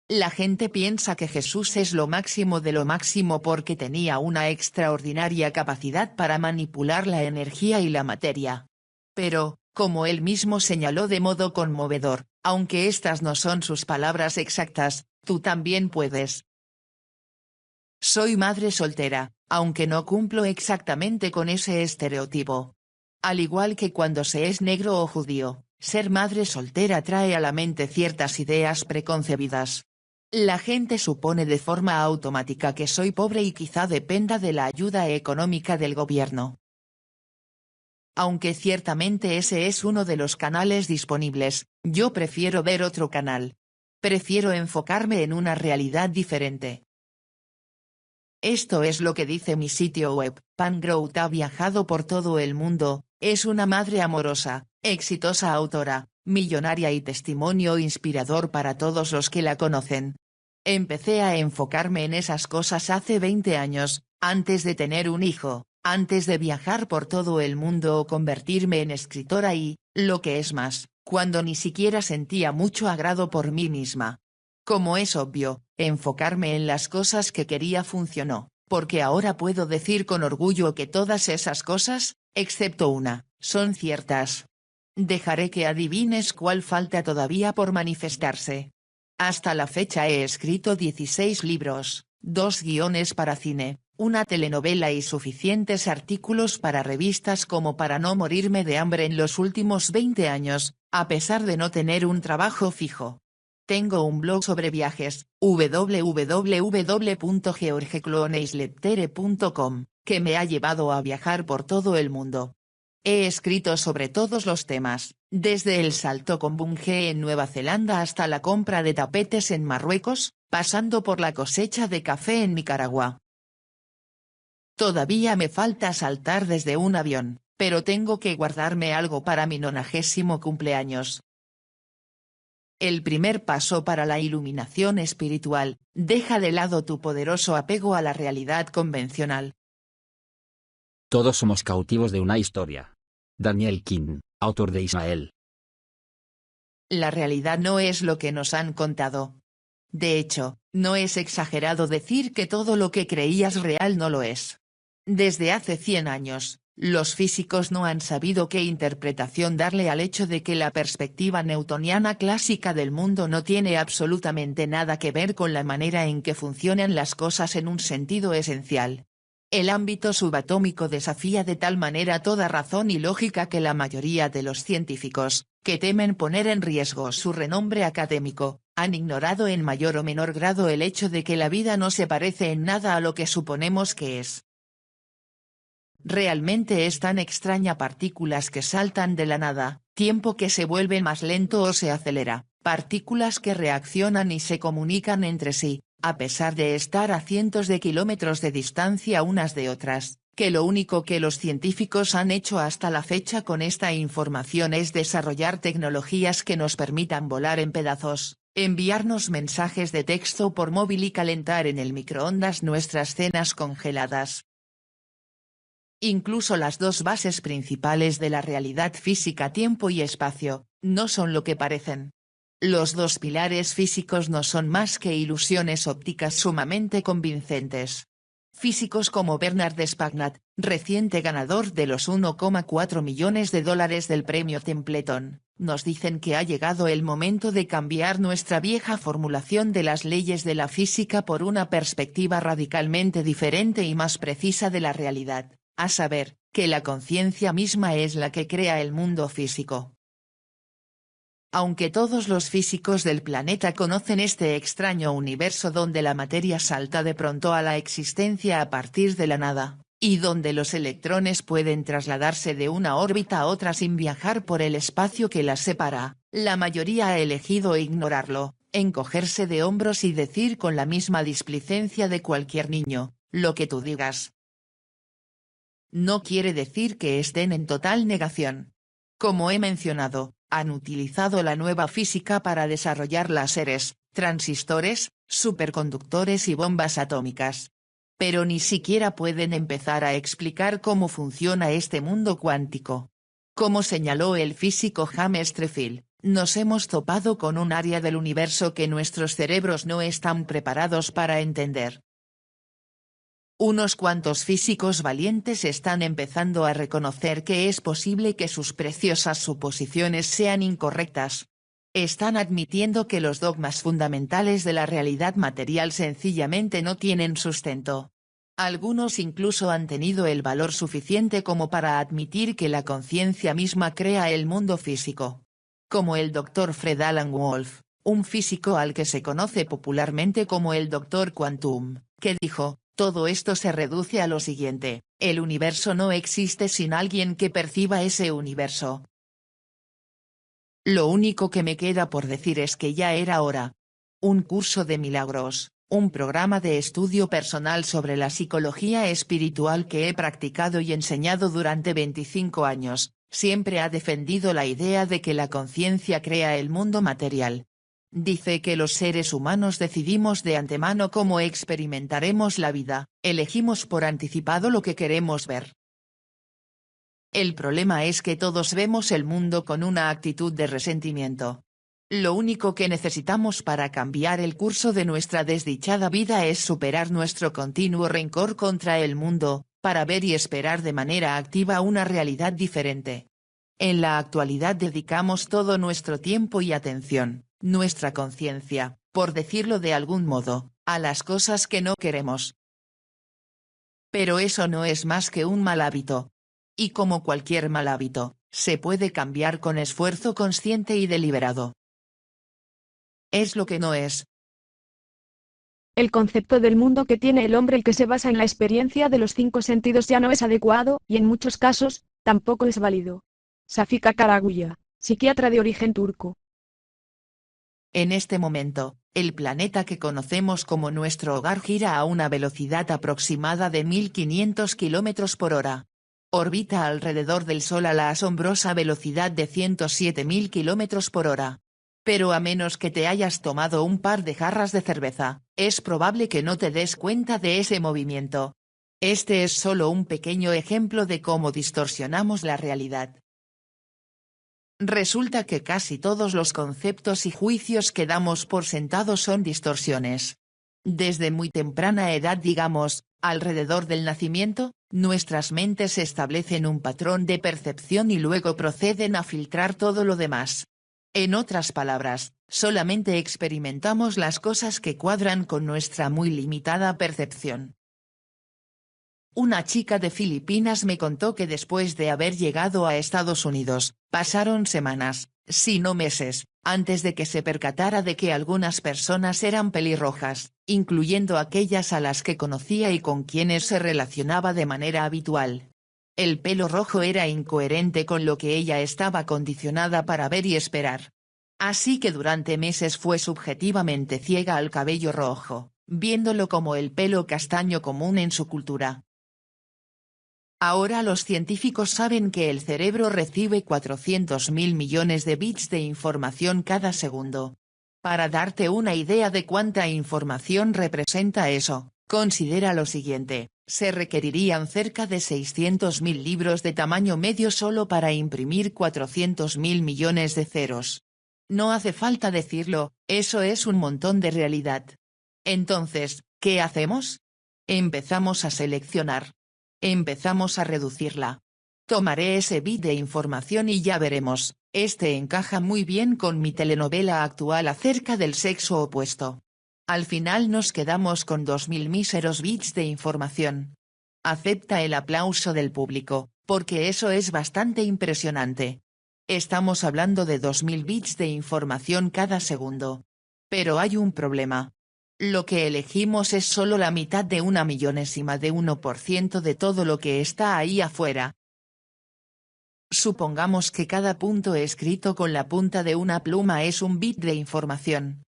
La gente piensa que Jesús es lo máximo de lo máximo porque tenía una extraordinaria capacidad para manipular la energía y la materia. Pero, como él mismo señaló de modo conmovedor, aunque estas no son sus palabras exactas, tú también puedes. Soy madre soltera, aunque no cumplo exactamente con ese estereotipo. Al igual que cuando se es negro o judío, ser madre soltera trae a la mente ciertas ideas preconcebidas. La gente supone de forma automática que soy pobre y quizá dependa de la ayuda económica del gobierno. Aunque ciertamente ese es uno de los canales disponibles, yo prefiero ver otro canal. Prefiero enfocarme en una realidad diferente. Esto es lo que dice mi sitio web. Pam Grout ha viajado por todo el mundo, es una madre amorosa, exitosa autora, millonaria y testimonio inspirador para todos los que la conocen. Empecé a enfocarme en esas cosas hace 20 años, antes de tener un hijo, antes de viajar por todo el mundo o convertirme en escritora y, lo que es más, cuando ni siquiera sentía mucho agrado por mí misma. Como es obvio, enfocarme en las cosas que quería funcionó, porque ahora puedo decir con orgullo que todas esas cosas, excepto una, son ciertas. Dejaré que adivines cuál falta todavía por manifestarse. Hasta la fecha he escrito 16 libros, 2 guiones para cine, una telenovela y suficientes artículos para revistas como para no morirme de hambre en los últimos 20 años, a pesar de no tener un trabajo fijo. Tengo un blog sobre viajes, www.georgecloneisleptere.com, que me ha llevado a viajar por todo el mundo. He escrito sobre todos los temas, desde el salto con bungee en Nueva Zelanda hasta la compra de tapetes en Marruecos, pasando por la cosecha de café en Nicaragua. Todavía me falta saltar desde un avión, pero tengo que guardarme algo para mi 90º cumpleaños. El primer paso para la iluminación espiritual, deja de lado tu poderoso apego a la realidad convencional. Todos somos cautivos de una historia. Daniel King, autor de Ismael. La realidad no es lo que nos han contado. De hecho, no es exagerado decir que todo lo que creías real no lo es. Desde hace 100 años, Los físicos no han sabido qué interpretación darle al hecho de que la perspectiva newtoniana clásica del mundo no tiene absolutamente nada que ver con la manera en que funcionan las cosas en un sentido esencial. El ámbito subatómico desafía de tal manera toda razón y lógica que la mayoría de los científicos, que temen poner en riesgo su renombre académico, han ignorado en mayor o menor grado el hecho de que la vida no se parece en nada a lo que suponemos que es. Realmente es tan extraña partículas que saltan de la nada, tiempo que se vuelve más lento o se acelera, partículas que reaccionan y se comunican entre sí, a pesar de estar a cientos de kilómetros de distancia unas de otras, que lo único que los científicos han hecho hasta la fecha con esta información es desarrollar tecnologías que nos permitan volar en pedazos, enviarnos mensajes de texto por móvil y calentar en el microondas nuestras cenas congeladas. Incluso las dos bases principales de la realidad física, tiempo y espacio, no son lo que parecen. Los dos pilares físicos no son más que ilusiones ópticas sumamente convincentes. Físicos como Bernard Spagnat, reciente ganador de los $1,4 millones del premio Templeton, nos dicen que ha llegado el momento de cambiar nuestra vieja formulación de las leyes de la física por una perspectiva radicalmente diferente y más precisa de la realidad. A saber, que la conciencia misma es la que crea el mundo físico. Aunque todos los físicos del planeta conocen este extraño universo donde la materia salta de pronto a la existencia a partir de la nada, y donde los electrones pueden trasladarse de una órbita a otra sin viajar por el espacio que las separa, la mayoría ha elegido ignorarlo, encogerse de hombros y decir con la misma displicencia de cualquier niño, lo que tú digas. No quiere decir que estén en total negación. Como he mencionado, han utilizado la nueva física para desarrollar láseres, transistores, superconductores y bombas atómicas. Pero ni siquiera pueden empezar a explicar cómo funciona este mundo cuántico. Como señaló el físico James Trefil, nos hemos topado con un área del universo que nuestros cerebros no están preparados para entender. Unos cuantos físicos valientes están empezando a reconocer que es posible que sus preciosas suposiciones sean incorrectas. Están admitiendo que los dogmas fundamentales de la realidad material sencillamente no tienen sustento. Algunos incluso han tenido el valor suficiente como para admitir que la conciencia misma crea el mundo físico. Como el Dr. Fred Alan Wolf, un físico al que se conoce popularmente como el Dr. Quantum, que dijo: todo esto se reduce a lo siguiente, el universo no existe sin alguien que perciba ese universo. Lo único que me queda por decir es que ya era hora. Un curso de milagros, un programa de estudio personal sobre la psicología espiritual que he practicado y enseñado durante 25 años, siempre ha defendido la idea de que la conciencia crea el mundo material. Dice que los seres humanos decidimos de antemano cómo experimentaremos la vida, elegimos por anticipado lo que queremos ver. El problema es que todos vemos el mundo con una actitud de resentimiento. Lo único que necesitamos para cambiar el curso de nuestra desdichada vida es superar nuestro continuo rencor contra el mundo, para ver y esperar de manera activa una realidad diferente. En la actualidad dedicamos todo nuestro tiempo y atención, nuestra conciencia, por decirlo de algún modo, a las cosas que no queremos. Pero eso no es más que un mal hábito. Y como cualquier mal hábito, se puede cambiar con esfuerzo consciente y deliberado. Es lo que no es. El concepto del mundo que tiene el hombre, el que se basa en la experiencia de los 5 sentidos, ya no es adecuado, y en muchos casos, tampoco es válido. Safika Karaguya, psiquiatra de origen turco. En este momento, el planeta que conocemos como nuestro hogar gira a una velocidad aproximada de 1500 km por hora. Orbita alrededor del Sol a la asombrosa velocidad de 107.000 km por hora. Pero a menos que te hayas tomado un par de jarras de cerveza, es probable que no te des cuenta de ese movimiento. Este es solo un pequeño ejemplo de cómo distorsionamos la realidad. Resulta que casi todos los conceptos y juicios que damos por sentados son distorsiones. Desde muy temprana edad, digamos, alrededor del nacimiento, nuestras mentes establecen un patrón de percepción y luego proceden a filtrar todo lo demás. En otras palabras, solamente experimentamos las cosas que cuadran con nuestra muy limitada percepción. Una chica de Filipinas me contó que después de haber llegado a Estados Unidos, pasaron semanas, si no meses, antes de que se percatara de que algunas personas eran pelirrojas, incluyendo aquellas a las que conocía y con quienes se relacionaba de manera habitual. El pelo rojo era incoherente con lo que ella estaba condicionada para ver y esperar. Así que durante meses fue subjetivamente ciega al cabello rojo, viéndolo como el pelo castaño común en su cultura. Ahora los científicos saben que el cerebro recibe 400.000 millones de bits de información cada segundo. Para darte una idea de cuánta información representa eso, considera lo siguiente: se requerirían cerca de 600.000 libros de tamaño medio solo para imprimir 400.000 millones de ceros. No hace falta decirlo, eso es un montón de realidad. Entonces, ¿qué hacemos? Empezamos a seleccionar. Empezamos a reducirla. Tomaré ese bit de información y ya veremos, este encaja muy bien con mi telenovela actual acerca del sexo opuesto. Al final nos quedamos con 2.000 míseros bits de información. Acepta el aplauso del público, porque eso es bastante impresionante. Estamos hablando de 2.000 bits de información cada segundo. Pero hay un problema. Lo que elegimos es solo la mitad de una millonésima de 1% de todo lo que está ahí afuera. Supongamos que cada punto escrito con la punta de una pluma es un bit de información.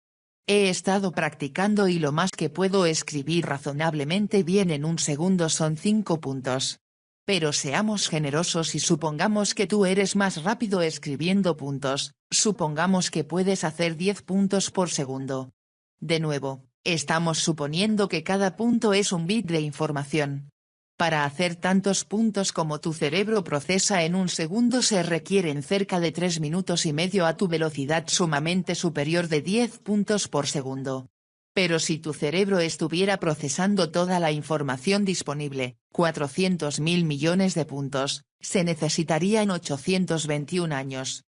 He estado practicando y lo más que puedo escribir razonablemente bien en un segundo son 5 puntos. Pero seamos generosos y supongamos que tú eres más rápido escribiendo puntos, supongamos que puedes hacer 10 puntos por segundo. De nuevo, estamos suponiendo que cada punto es un bit de información. Para hacer tantos puntos como tu cerebro procesa en un segundo se requieren cerca de 3 minutos y medio a tu velocidad sumamente superior de 10 puntos por segundo. Pero si tu cerebro estuviera procesando toda la información disponible, 400.000 millones de puntos, se necesitarían 821 años.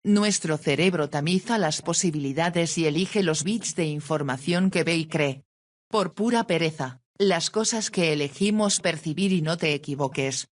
Nuestro cerebro tamiza las posibilidades y elige los bits de información que ve y cree. Por pura pereza, las cosas que elegimos percibir, y no te equivoques.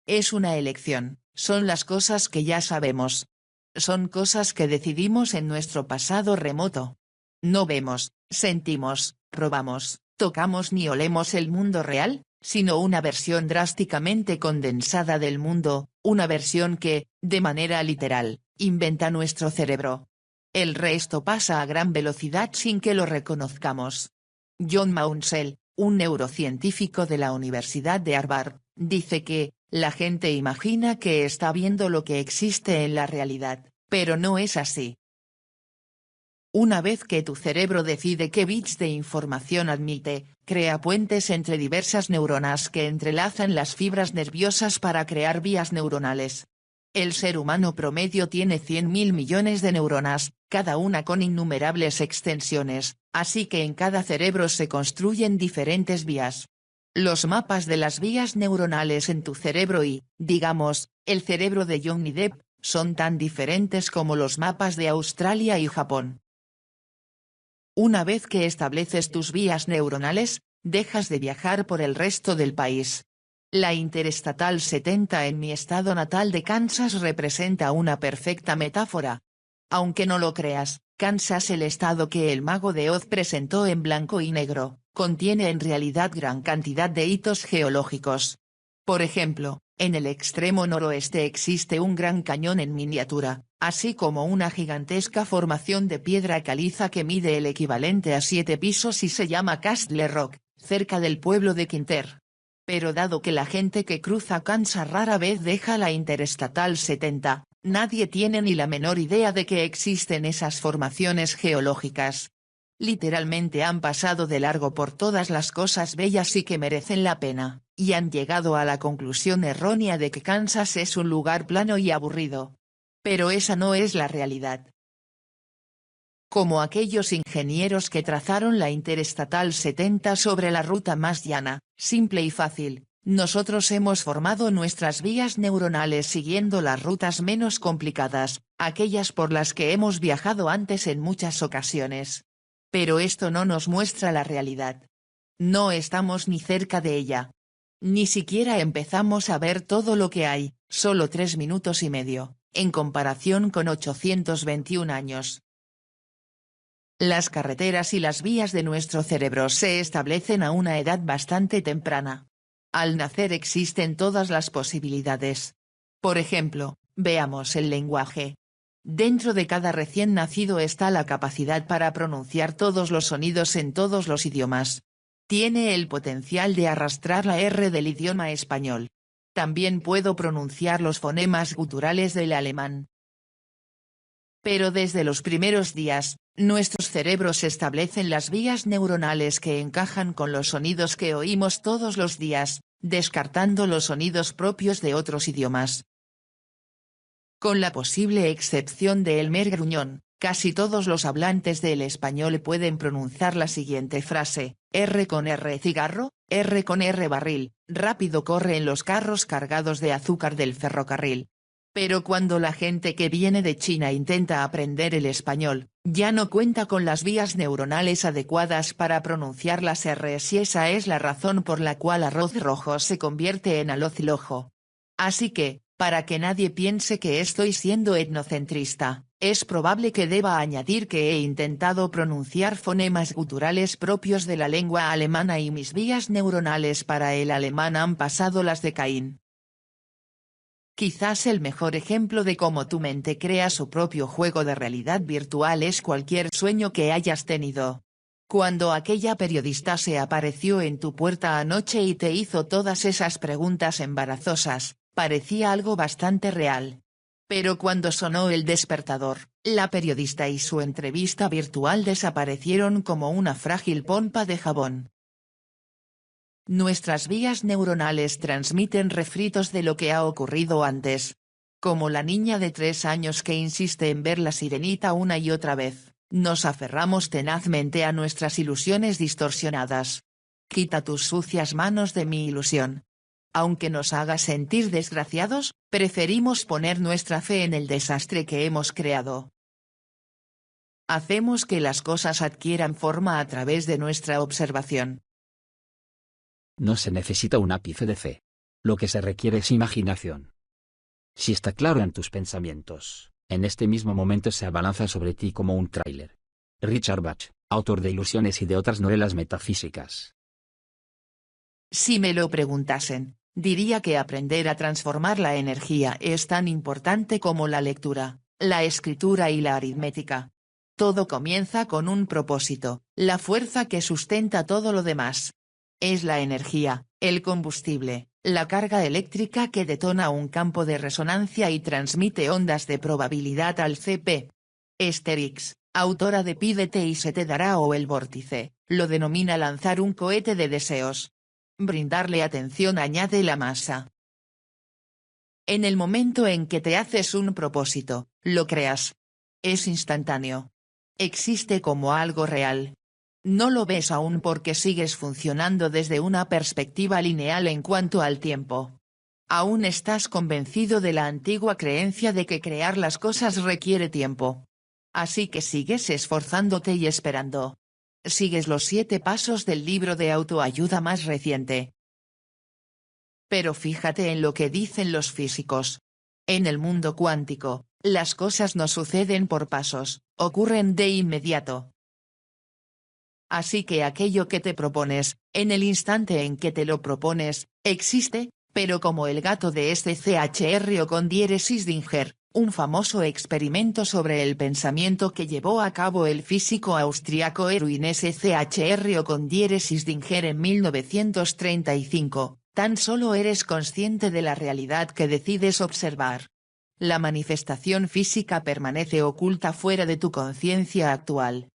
Es una elección, son las cosas que ya sabemos. Son cosas que decidimos en nuestro pasado remoto. No vemos, sentimos, probamos, tocamos ni olemos el mundo real, sino una versión drásticamente condensada del mundo, una versión que, de manera literal, inventa nuestro cerebro. El resto pasa a gran velocidad sin que lo reconozcamos. John Maunsell, un neurocientífico de la Universidad de Harvard, dice que, la gente imagina que está viendo lo que existe en la realidad, pero no es así. Una vez que tu cerebro decide qué bits de información admite, crea puentes entre diversas neuronas que entrelazan las fibras nerviosas para crear vías neuronales. El ser humano promedio tiene 100.000 millones de neuronas, cada una con innumerables extensiones, así que en cada cerebro se construyen diferentes vías. Los mapas de las vías neuronales en tu cerebro y, digamos, el cerebro de Johnny Depp, son tan diferentes como los mapas de Australia y Japón. Una vez que estableces tus vías neuronales, dejas de viajar por el resto del país. La Interestatal 70 en mi estado natal de Kansas representa una perfecta metáfora. Aunque no lo creas, Kansas, el estado que el Mago de Oz presentó en blanco y negro, contiene en realidad gran cantidad de hitos geológicos. Por ejemplo, en el extremo noroeste existe un gran cañón en miniatura, así como una gigantesca formación de piedra caliza que mide el equivalente a 7 pisos y se llama Castle Rock, cerca del pueblo de Quinter. Pero dado que la gente que cruza Kansas rara vez deja la Interestatal 70, nadie tiene ni la menor idea de que existen esas formaciones geológicas. Literalmente han pasado de largo por todas las cosas bellas y que merecen la pena, y han llegado a la conclusión errónea de que Kansas es un lugar plano y aburrido. Pero esa no es la realidad. Como aquellos ingenieros que trazaron la Interestatal 70 sobre la ruta más llana, simple y fácil, nosotros hemos formado nuestras vías neuronales siguiendo las rutas menos complicadas, aquellas por las que hemos viajado antes en muchas ocasiones. Pero esto no nos muestra la realidad. No estamos ni cerca de ella. Ni siquiera empezamos a ver todo lo que hay, solo 3 minutos y medio, en comparación con 821 años. Las carreteras y las vías de nuestro cerebro se establecen a una edad bastante temprana. Al nacer existen todas las posibilidades. Por ejemplo, veamos el lenguaje. Dentro de cada recién nacido está la capacidad para pronunciar todos los sonidos en todos los idiomas. Tiene el potencial de arrastrar la R del idioma español. También puedo pronunciar los fonemas guturales del alemán. Pero desde los primeros días, nuestros cerebros establecen las vías neuronales que encajan con los sonidos que oímos todos los días, descartando los sonidos propios de otros idiomas. Con la posible excepción de Elmer Gruñón, casi todos los hablantes del español pueden pronunciar la siguiente frase: R con R cigarro, R con R barril, rápido corren los carros cargados de azúcar del ferrocarril. Pero cuando la gente que viene de China intenta aprender el español, ya no cuenta con las vías neuronales adecuadas para pronunciar las R's y esa es la razón por la cual arroz rojo se convierte en alocilojo. Así que, para que nadie piense que estoy siendo etnocentrista, es probable que deba añadir que he intentado pronunciar fonemas guturales propios de la lengua alemana y mis vías neuronales para el alemán han pasado las de Caín. Quizás el mejor ejemplo de cómo tu mente crea su propio juego de realidad virtual es cualquier sueño que hayas tenido. Cuando aquella periodista se apareció en tu puerta anoche y te hizo todas esas preguntas embarazosas, parecía algo bastante real. Pero cuando sonó el despertador, la periodista y su entrevista virtual desaparecieron como una frágil pompa de jabón. Nuestras vías neuronales transmiten refritos de lo que ha ocurrido antes. Como la niña de 3 años que insiste en ver La Sirenita una y otra vez, nos aferramos tenazmente a nuestras ilusiones distorsionadas. Quita tus sucias manos de mi ilusión. Aunque nos haga sentir desgraciados, preferimos poner nuestra fe en el desastre que hemos creado. Hacemos que las cosas adquieran forma a través de nuestra observación. No se necesita un ápice de fe. Lo que se requiere es imaginación. Si está claro en tus pensamientos, en este mismo momento se abalanza sobre ti como un tráiler. Richard Bach, autor de Ilusiones y de otras novelas metafísicas. Si me lo preguntasen, diría que aprender a transformar la energía es tan importante como la lectura, la escritura y la aritmética. Todo comienza con un propósito, la fuerza que sustenta todo lo demás. Es la energía, el combustible, la carga eléctrica que detona un campo de resonancia y transmite ondas de probabilidad al CP. Asterix, autora de Pídete y se te dará o El vórtice, lo denomina lanzar un cohete de deseos. Brindarle atención añade la masa. En el momento en que te haces un propósito, lo creas. Es instantáneo. Existe como algo real. No lo ves aún porque sigues funcionando desde una perspectiva lineal en cuanto al tiempo. Aún estás convencido de la antigua creencia de que crear las cosas requiere tiempo. Así que sigues esforzándote y esperando. Sigues los 7 pasos del libro de autoayuda más reciente. Pero fíjate en lo que dicen los físicos. En el mundo cuántico, las cosas no suceden por pasos, ocurren de inmediato. Así que aquello que te propones, en el instante en que te lo propones, existe, pero como el gato de SCHR o con diéresis Dinger, un famoso experimento sobre el pensamiento que llevó a cabo el físico austriaco Erwin SCHR o con diéresis Dinger en 1935, tan solo eres consciente de la realidad que decides observar. La manifestación física permanece oculta fuera de tu conciencia actual.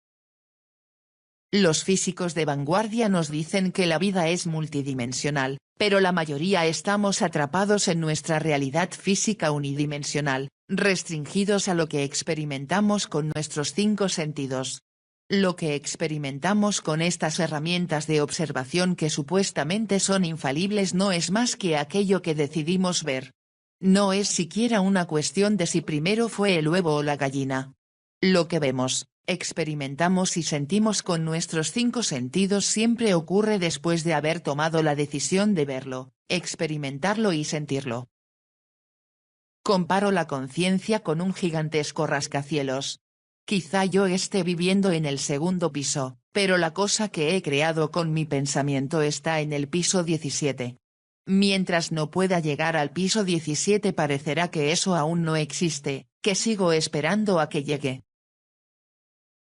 Los físicos de vanguardia nos dicen que la vida es multidimensional, pero la mayoría estamos atrapados en nuestra realidad física unidimensional, restringidos a lo que experimentamos con nuestros 5 sentidos. Lo que experimentamos con estas herramientas de observación que supuestamente son infalibles no es más que aquello que decidimos ver. No es siquiera una cuestión de si primero fue el huevo o la gallina. Lo que vemos, experimentamos y sentimos con nuestros 5 sentidos siempre ocurre después de haber tomado la decisión de verlo, experimentarlo y sentirlo. Comparo la conciencia con un gigantesco rascacielos. Quizá yo esté viviendo en el 2.º piso, pero la cosa que he creado con mi pensamiento está en el piso 17. Mientras no pueda llegar al piso 17 parecerá que eso aún no existe, que sigo esperando a que llegue.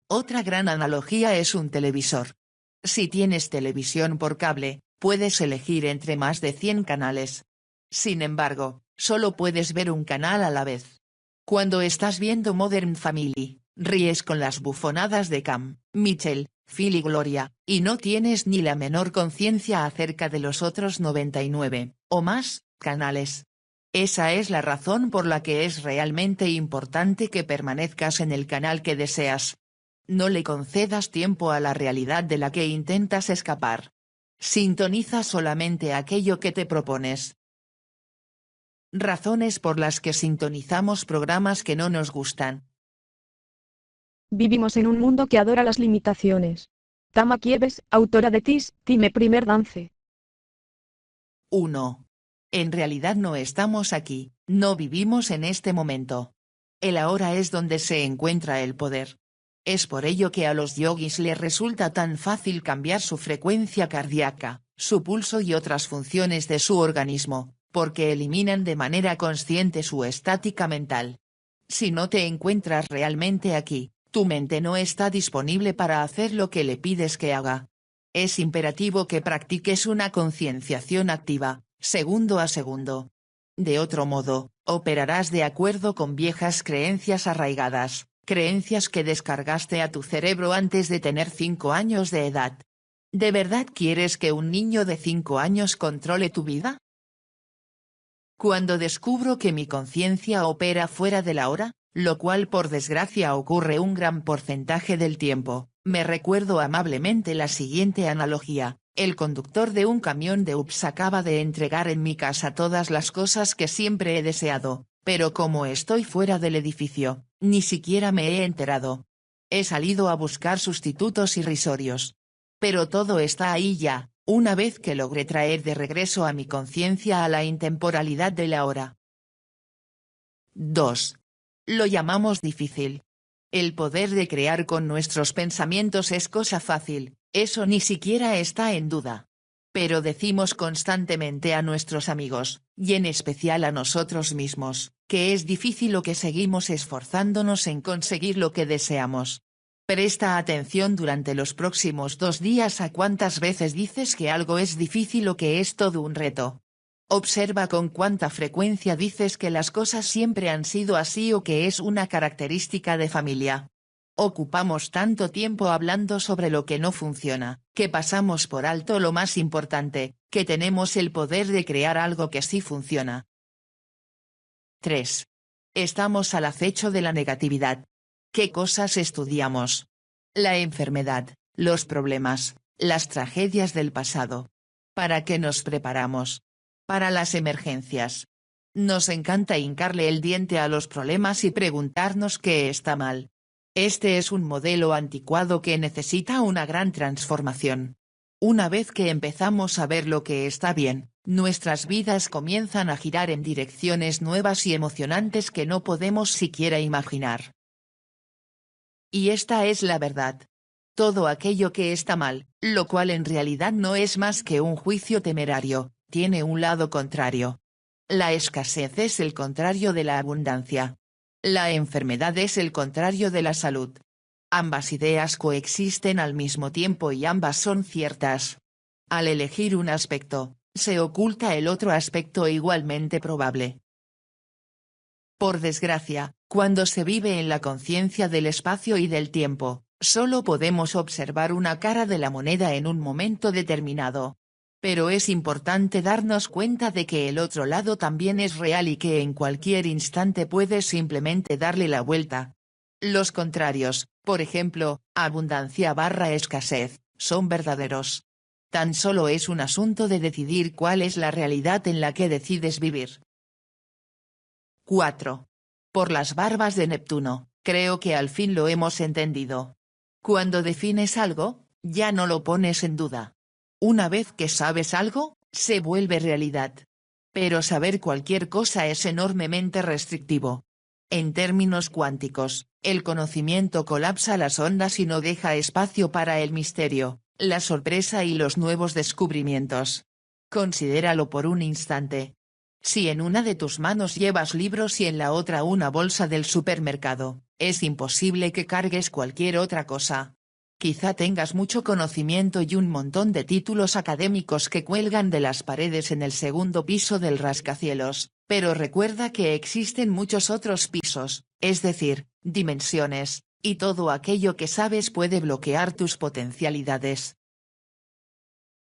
Otra gran analogía es un televisor. Si tienes televisión por cable, puedes elegir entre más de 100 canales. Sin embargo, solo puedes ver un canal a la vez. Cuando estás viendo Modern Family, ríes con las bufonadas de Cam, Mitchell, Phil y Gloria, y no tienes ni la menor conciencia acerca de los otros 99, o más, canales. Esa es la razón por la que es realmente importante que permanezcas en el canal que deseas. No le concedas tiempo a la realidad de la que intentas escapar. Sintoniza solamente aquello que te propones. Razones por las que sintonizamos programas que no nos gustan. Vivimos en un mundo que adora las limitaciones. Tama Kieves, autora de Tis, Time Primer Dance. 1. En realidad no estamos aquí, no vivimos en este momento. El ahora es donde se encuentra el poder. Es por ello que a los yogis les resulta tan fácil cambiar su frecuencia cardíaca, su pulso y otras funciones de su organismo, porque eliminan de manera consciente su estática mental. Si no te encuentras realmente aquí, tu mente no está disponible para hacer lo que le pides que haga. Es imperativo que practiques una concienciación activa, segundo a segundo. De otro modo, operarás de acuerdo con viejas creencias arraigadas, creencias que descargaste a tu cerebro antes de tener 5 años de edad. ¿De verdad quieres que un niño de 5 años controle tu vida? Cuando descubro que mi conciencia opera fuera de la hora, lo cual por desgracia ocurre un gran porcentaje del tiempo, me recuerdo amablemente la siguiente analogía: el conductor de un camión de UPS acaba de entregar en mi casa todas las cosas que siempre he deseado, pero como estoy fuera del edificio, ni siquiera me he enterado. He salido a buscar sustitutos irrisorios. Pero todo está ahí ya, una vez que logré traer de regreso a mi conciencia a la intemporalidad de la hora. 2. Lo llamamos difícil. El poder de crear con nuestros pensamientos es cosa fácil, eso ni siquiera está en duda. Pero decimos constantemente a nuestros amigos, y en especial a nosotros mismos, que es difícil o que seguimos esforzándonos en conseguir lo que deseamos. Presta atención durante los próximos 2 días a cuántas veces dices que algo es difícil o que es todo un reto. Observa con cuánta frecuencia dices que las cosas siempre han sido así o que es una característica de familia. Ocupamos tanto tiempo hablando sobre lo que no funciona, que pasamos por alto lo más importante, que tenemos el poder de crear algo que sí funciona. 3. Estamos al acecho de la negatividad. ¿Qué cosas estudiamos? La enfermedad, los problemas, las tragedias del pasado. ¿Para qué nos preparamos? Para las emergencias. Nos encanta hincarle el diente a los problemas y preguntarnos qué está mal. Este es un modelo anticuado que necesita una gran transformación. Una vez que empezamos a ver lo que está bien, nuestras vidas comienzan a girar en direcciones nuevas y emocionantes que no podemos siquiera imaginar. Y esta es la verdad. Todo aquello que está mal, lo cual en realidad no es más que un juicio temerario, tiene un lado contrario. La escasez es el contrario de la abundancia. La enfermedad es el contrario de la salud. Ambas ideas coexisten al mismo tiempo y ambas son ciertas. Al elegir un aspecto, se oculta el otro aspecto igualmente probable. Por desgracia, cuando se vive en la conciencia del espacio y del tiempo, solo podemos observar una cara de la moneda en un momento determinado. Pero es importante darnos cuenta de que el otro lado también es real y que en cualquier instante puedes simplemente darle la vuelta. Los contrarios, por ejemplo, abundancia/escasez, son verdaderos. Tan solo es un asunto de decidir cuál es la realidad en la que decides vivir. 4. Por las barbas de Neptuno, creo que al fin lo hemos entendido. Cuando defines algo, ya no lo pones en duda. Una vez que sabes algo, se vuelve realidad. Pero saber cualquier cosa es enormemente restrictivo. En términos cuánticos, el conocimiento colapsa las ondas y no deja espacio para el misterio, la sorpresa y los nuevos descubrimientos. Considéralo por un instante. Si en una de tus manos llevas libros y en la otra una bolsa del supermercado, es imposible que cargues cualquier otra cosa. Quizá tengas mucho conocimiento y un montón de títulos académicos que cuelgan de las paredes en el segundo piso del rascacielos, pero recuerda que existen muchos otros pisos, es decir, dimensiones, y todo aquello que sabes puede bloquear tus potencialidades.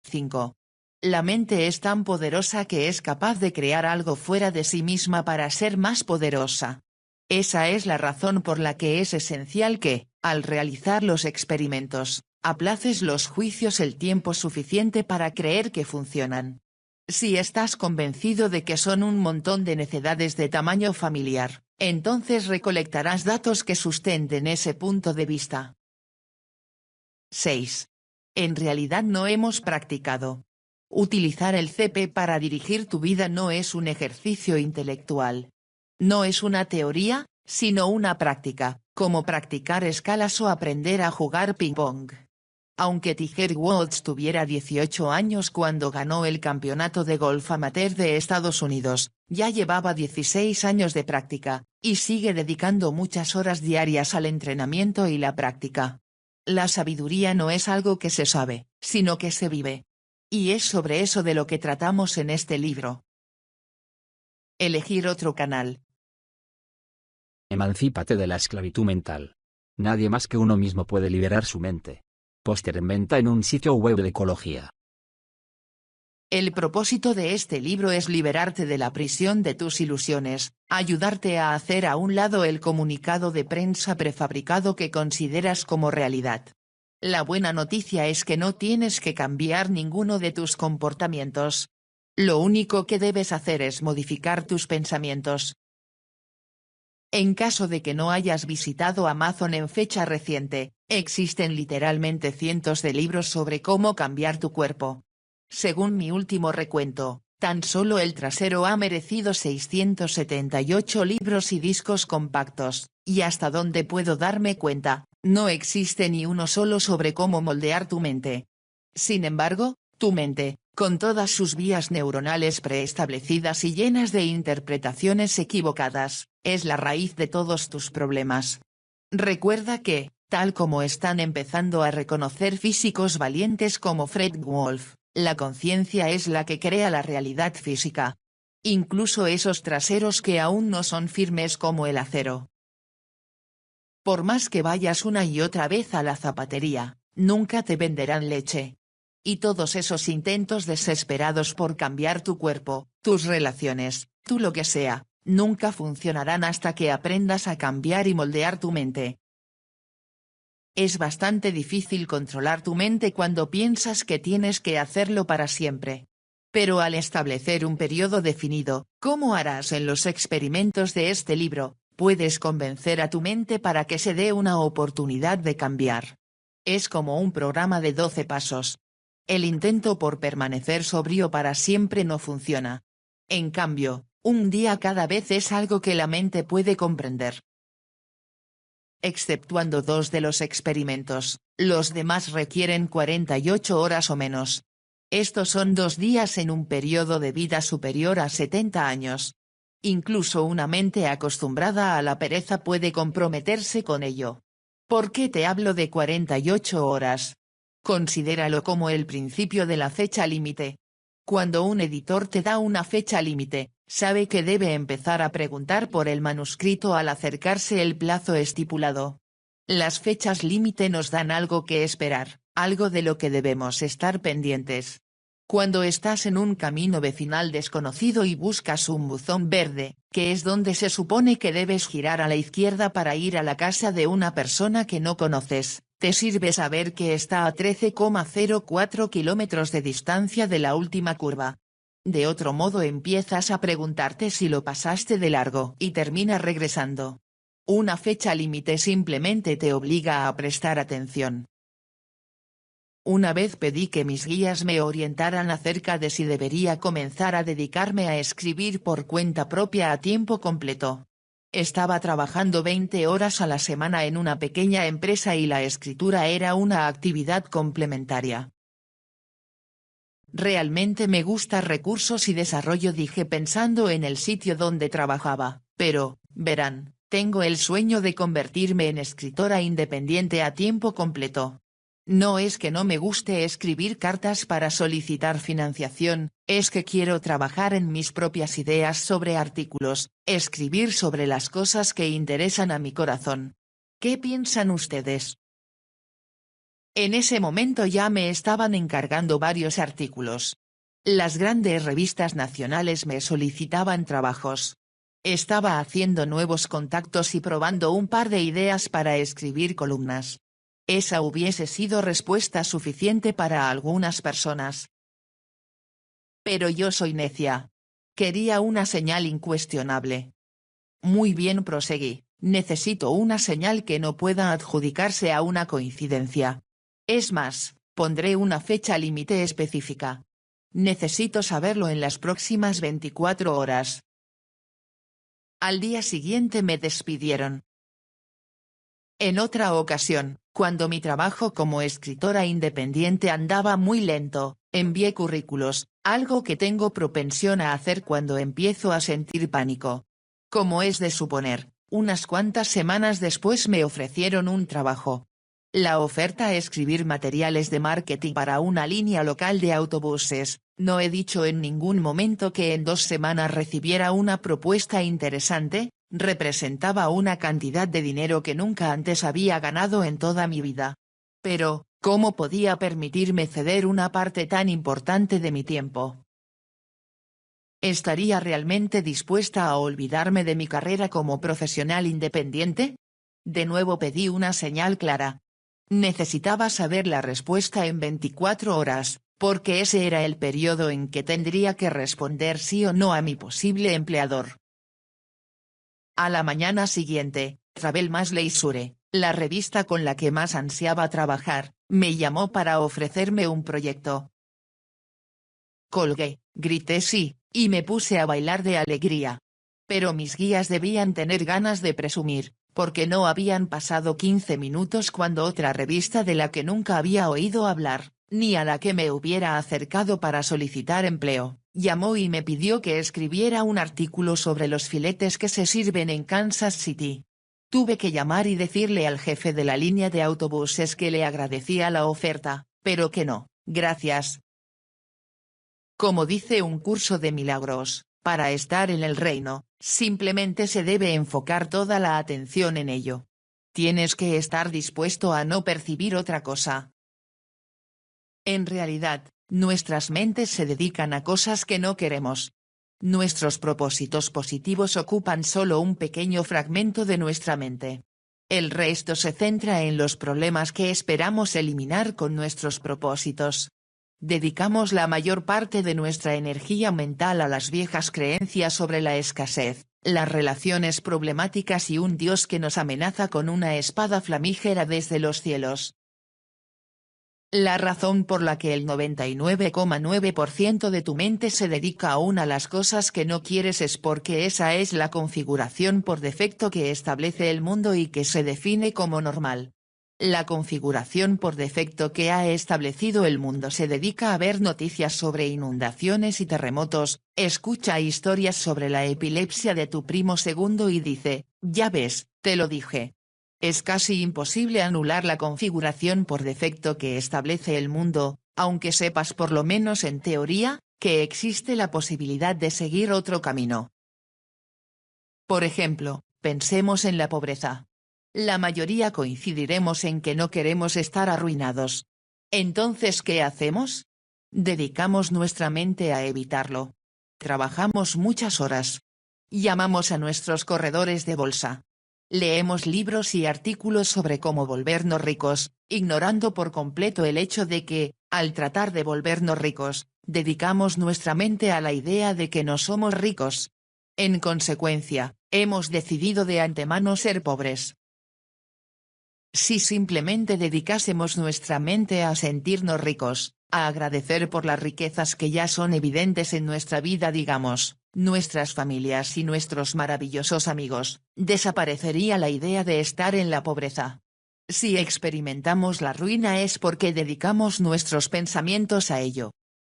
5. La mente es tan poderosa que es capaz de crear algo fuera de sí misma para ser más poderosa. Esa es la razón por la que es esencial que, al realizar los experimentos, aplaces los juicios el tiempo suficiente para creer que funcionan. Si estás convencido de que son un montón de necedades de tamaño familiar, entonces recolectarás datos que sustenten ese punto de vista. 6. En realidad no hemos practicado. Utilizar el CP para dirigir tu vida no es un ejercicio intelectual. No es una teoría, sino una práctica, como practicar escalas o aprender a jugar ping-pong. Aunque Tiger Woods tuviera 18 años cuando ganó el campeonato de golf amateur de Estados Unidos, ya llevaba 16 años de práctica, y sigue dedicando muchas horas diarias al entrenamiento y la práctica. La sabiduría no es algo que se sabe, sino que se vive. Y es sobre eso de lo que tratamos en este libro. Elegir otro canal. Emancípate de la esclavitud mental. Nadie más que uno mismo puede liberar su mente. Póster en venta en un sitio web de ecología. El propósito de este libro es liberarte de la prisión de tus ilusiones, ayudarte a hacer a un lado el comunicado de prensa prefabricado que consideras como realidad. La buena noticia es que no tienes que cambiar ninguno de tus comportamientos. Lo único que debes hacer es modificar tus pensamientos. En caso de que no hayas visitado Amazon en fecha reciente, existen literalmente cientos de libros sobre cómo cambiar tu cuerpo. Según mi último recuento, tan solo el trasero ha merecido 678 libros y discos compactos, y hasta donde puedo darme cuenta, no existe ni uno solo sobre cómo moldear tu mente. Sin embargo, tu mente, con todas sus vías neuronales preestablecidas y llenas de interpretaciones equivocadas, es la raíz de todos tus problemas. Recuerda que, tal como están empezando a reconocer físicos valientes como Fred Wolf, la conciencia es la que crea la realidad física. Incluso esos traseros que aún no son firmes como el acero. Por más que vayas una y otra vez a la zapatería, nunca te venderán leche. Y todos esos intentos desesperados por cambiar tu cuerpo, tus relaciones, tú lo que sea, nunca funcionarán hasta que aprendas a cambiar y moldear tu mente. Es bastante difícil controlar tu mente cuando piensas que tienes que hacerlo para siempre. Pero al establecer un periodo definido, como harás en los experimentos de este libro, puedes convencer a tu mente para que se dé una oportunidad de cambiar. Es como un programa de 12 pasos. El intento por permanecer sobrio para siempre no funciona. En cambio, un día cada vez es algo que la mente puede comprender. Exceptuando 2 de los experimentos, los demás requieren 48 horas o menos. Estos son 2 días en un periodo de vida superior a 70 años. Incluso una mente acostumbrada a la pereza puede comprometerse con ello. ¿Por qué te hablo de 48 horas? Considéralo como el principio de la fecha límite. Cuando un editor te da una fecha límite, sabe que debe empezar a preguntar por el manuscrito al acercarse el plazo estipulado. Las fechas límite nos dan algo que esperar, algo de lo que debemos estar pendientes. Cuando estás en un camino vecinal desconocido y buscas un buzón verde, que es donde se supone que debes girar a la izquierda para ir a la casa de una persona que no conoces, te sirve saber que está a 13,04 kilómetros de distancia de la última curva. De otro modo empiezas a preguntarte si lo pasaste de largo y terminas regresando. Una fecha límite simplemente te obliga a prestar atención. Una vez pedí que mis guías me orientaran acerca de si debería comenzar a dedicarme a escribir por cuenta propia a tiempo completo. Estaba trabajando 20 horas a la semana en una pequeña empresa y la escritura era una actividad complementaria. Realmente me gusta recursos y desarrollo, dije pensando en el sitio donde trabajaba, pero, verán, tengo el sueño de convertirme en escritora independiente a tiempo completo. No es que no me guste escribir cartas para solicitar financiación, es que quiero trabajar en mis propias ideas sobre artículos, escribir sobre las cosas que interesan a mi corazón. ¿Qué piensan ustedes? En ese momento ya me estaban encargando varios artículos. Las grandes revistas nacionales me solicitaban trabajos. Estaba haciendo nuevos contactos y probando un par de ideas para escribir columnas. Esa hubiese sido respuesta suficiente para algunas personas. Pero yo soy necia. Quería una señal incuestionable. Muy bien, proseguí, necesito una señal que no pueda adjudicarse a una coincidencia. Es más, pondré una fecha límite específica. Necesito saberlo en las próximas 24 horas. Al día siguiente me despidieron. En otra ocasión, cuando mi trabajo como escritora independiente andaba muy lento, envié currículos, algo que tengo propensión a hacer cuando empiezo a sentir pánico. Como es de suponer, unas cuantas semanas después me ofrecieron un trabajo. La oferta: escribir materiales de marketing para una línea local de autobuses. No he dicho en ningún momento que en 2 semanas recibiera una propuesta interesante. Representaba una cantidad de dinero que nunca antes había ganado en toda mi vida. Pero, ¿cómo podía permitirme ceder una parte tan importante de mi tiempo? ¿Estaría realmente dispuesta a olvidarme de mi carrera como profesional independiente? De nuevo pedí una señal clara. Necesitaba saber la respuesta en 24 horas, porque ese era el periodo en que tendría que responder sí o no a mi posible empleador. A la mañana siguiente, Travel más Leisure, la revista con la que más ansiaba trabajar, me llamó para ofrecerme un proyecto. Colgué, grité sí, y me puse a bailar de alegría. Pero mis guías debían tener ganas de presumir, porque no habían pasado 15 minutos cuando otra revista de la que nunca había oído hablar, ni a la que me hubiera acercado para solicitar empleo, llamó y me pidió que escribiera un artículo sobre los filetes que se sirven en Kansas City. Tuve que llamar y decirle al jefe de la línea de autobuses que le agradecía la oferta, pero que no, gracias. Como dice un curso de milagros, para estar en el reino, simplemente se debe enfocar toda la atención en ello. Tienes que estar dispuesto a no percibir otra cosa. En realidad, nuestras mentes se dedican a cosas que no queremos. Nuestros propósitos positivos ocupan solo un pequeño fragmento de nuestra mente. El resto se centra en los problemas que esperamos eliminar con nuestros propósitos. Dedicamos la mayor parte de nuestra energía mental a las viejas creencias sobre la escasez, las relaciones problemáticas y un Dios que nos amenaza con una espada flamígera desde los cielos. La razón por la que el 99,9% de tu mente se dedica aún a las cosas que no quieres es porque esa es la configuración por defecto que establece el mundo y que se define como normal. La configuración por defecto que ha establecido el mundo se dedica a ver noticias sobre inundaciones y terremotos, escucha historias sobre la epilepsia de tu primo segundo y dice, ya ves, te lo dije. Es casi imposible anular la configuración por defecto que establece el mundo, aunque sepas por lo menos en teoría, que existe la posibilidad de seguir otro camino. Por ejemplo, pensemos en la pobreza. La mayoría coincidiremos en que no queremos estar arruinados. Entonces, ¿qué hacemos? Dedicamos nuestra mente a evitarlo. Trabajamos muchas horas. Llamamos a nuestros corredores de bolsa. Leemos libros y artículos sobre cómo volvernos ricos, ignorando por completo el hecho de que, al tratar de volvernos ricos, dedicamos nuestra mente a la idea de que no somos ricos. En consecuencia, hemos decidido de antemano ser pobres. Si simplemente dedicásemos nuestra mente a sentirnos ricos, a agradecer por las riquezas que ya son evidentes en nuestra vida, digamos, nuestras familias y nuestros maravillosos amigos, desaparecería la idea de estar en la pobreza. Si experimentamos la ruina es porque dedicamos nuestros pensamientos a ello.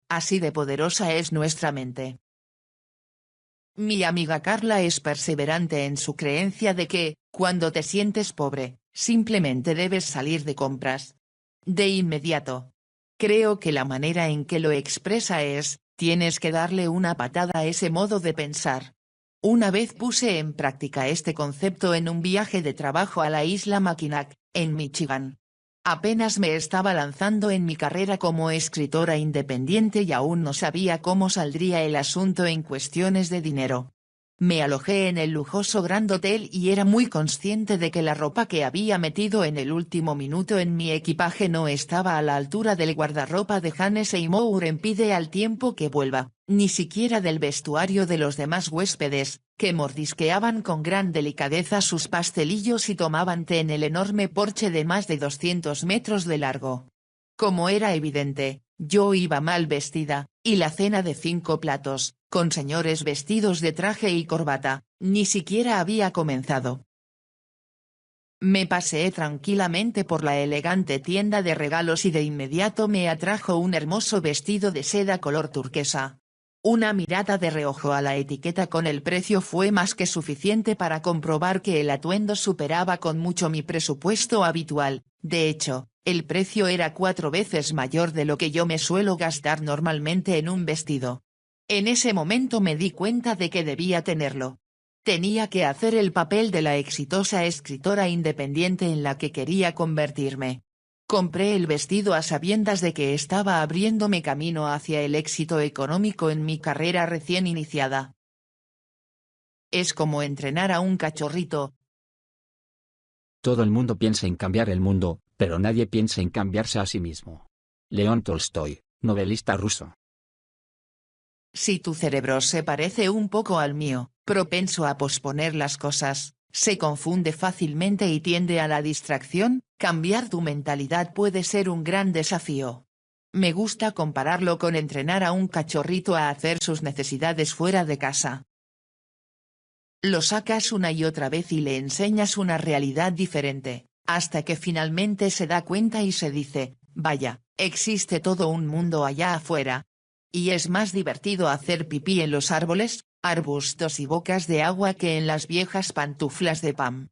Así de poderosa es nuestra mente. Mi amiga Carla es perseverante en su creencia de que, cuando te sientes pobre, simplemente debes salir de compras. De inmediato. Creo que la manera en que lo expresa es, tienes que darle una patada a ese modo de pensar. Una vez puse en práctica este concepto en un viaje de trabajo a la isla Mackinac, en Michigan. Apenas me estaba lanzando en mi carrera como escritora independiente y aún no sabía cómo saldría el asunto en cuestiones de dinero. Me alojé en el lujoso Grand Hotel y era muy consciente de que la ropa que había metido en el último minuto en mi equipaje no estaba a la altura del guardarropa de Jane Seymour en Pide al tiempo que vuelva, ni siquiera del vestuario de los demás huéspedes, que mordisqueaban con gran delicadeza sus pastelillos y tomaban té en el enorme porche de más de 200 metros de largo. Como era evidente, yo iba mal vestida, y la cena de 5 platos, con señores vestidos de traje y corbata, ni siquiera había comenzado. Me paseé tranquilamente por la elegante tienda de regalos y de inmediato me atrajo un hermoso vestido de seda color turquesa. Una mirada de reojo a la etiqueta con el precio fue más que suficiente para comprobar que el atuendo superaba con mucho mi presupuesto habitual. De hecho, el precio era 4 veces mayor de lo que yo me suelo gastar normalmente en un vestido. En ese momento me di cuenta de que debía tenerlo. Tenía que hacer el papel de la exitosa escritora independiente en la que quería convertirme. Compré el vestido a sabiendas de que estaba abriéndome camino hacia el éxito económico en mi carrera recién iniciada. Es como entrenar a un cachorrito. Todo el mundo piensa en cambiar el mundo, pero nadie piensa en cambiarse a sí mismo. León Tolstoy, novelista ruso. Si tu cerebro se parece un poco al mío, propenso a posponer las cosas, se confunde fácilmente y tiende a la distracción, cambiar tu mentalidad puede ser un gran desafío. Me gusta compararlo con entrenar a un cachorrito a hacer sus necesidades fuera de casa. Lo sacas una y otra vez y le enseñas una realidad diferente, hasta que finalmente se da cuenta y se dice, vaya, existe todo un mundo allá afuera. Y es más divertido hacer pipí en los árboles, arbustos y bocas de agua que en las viejas pantuflas de Pam.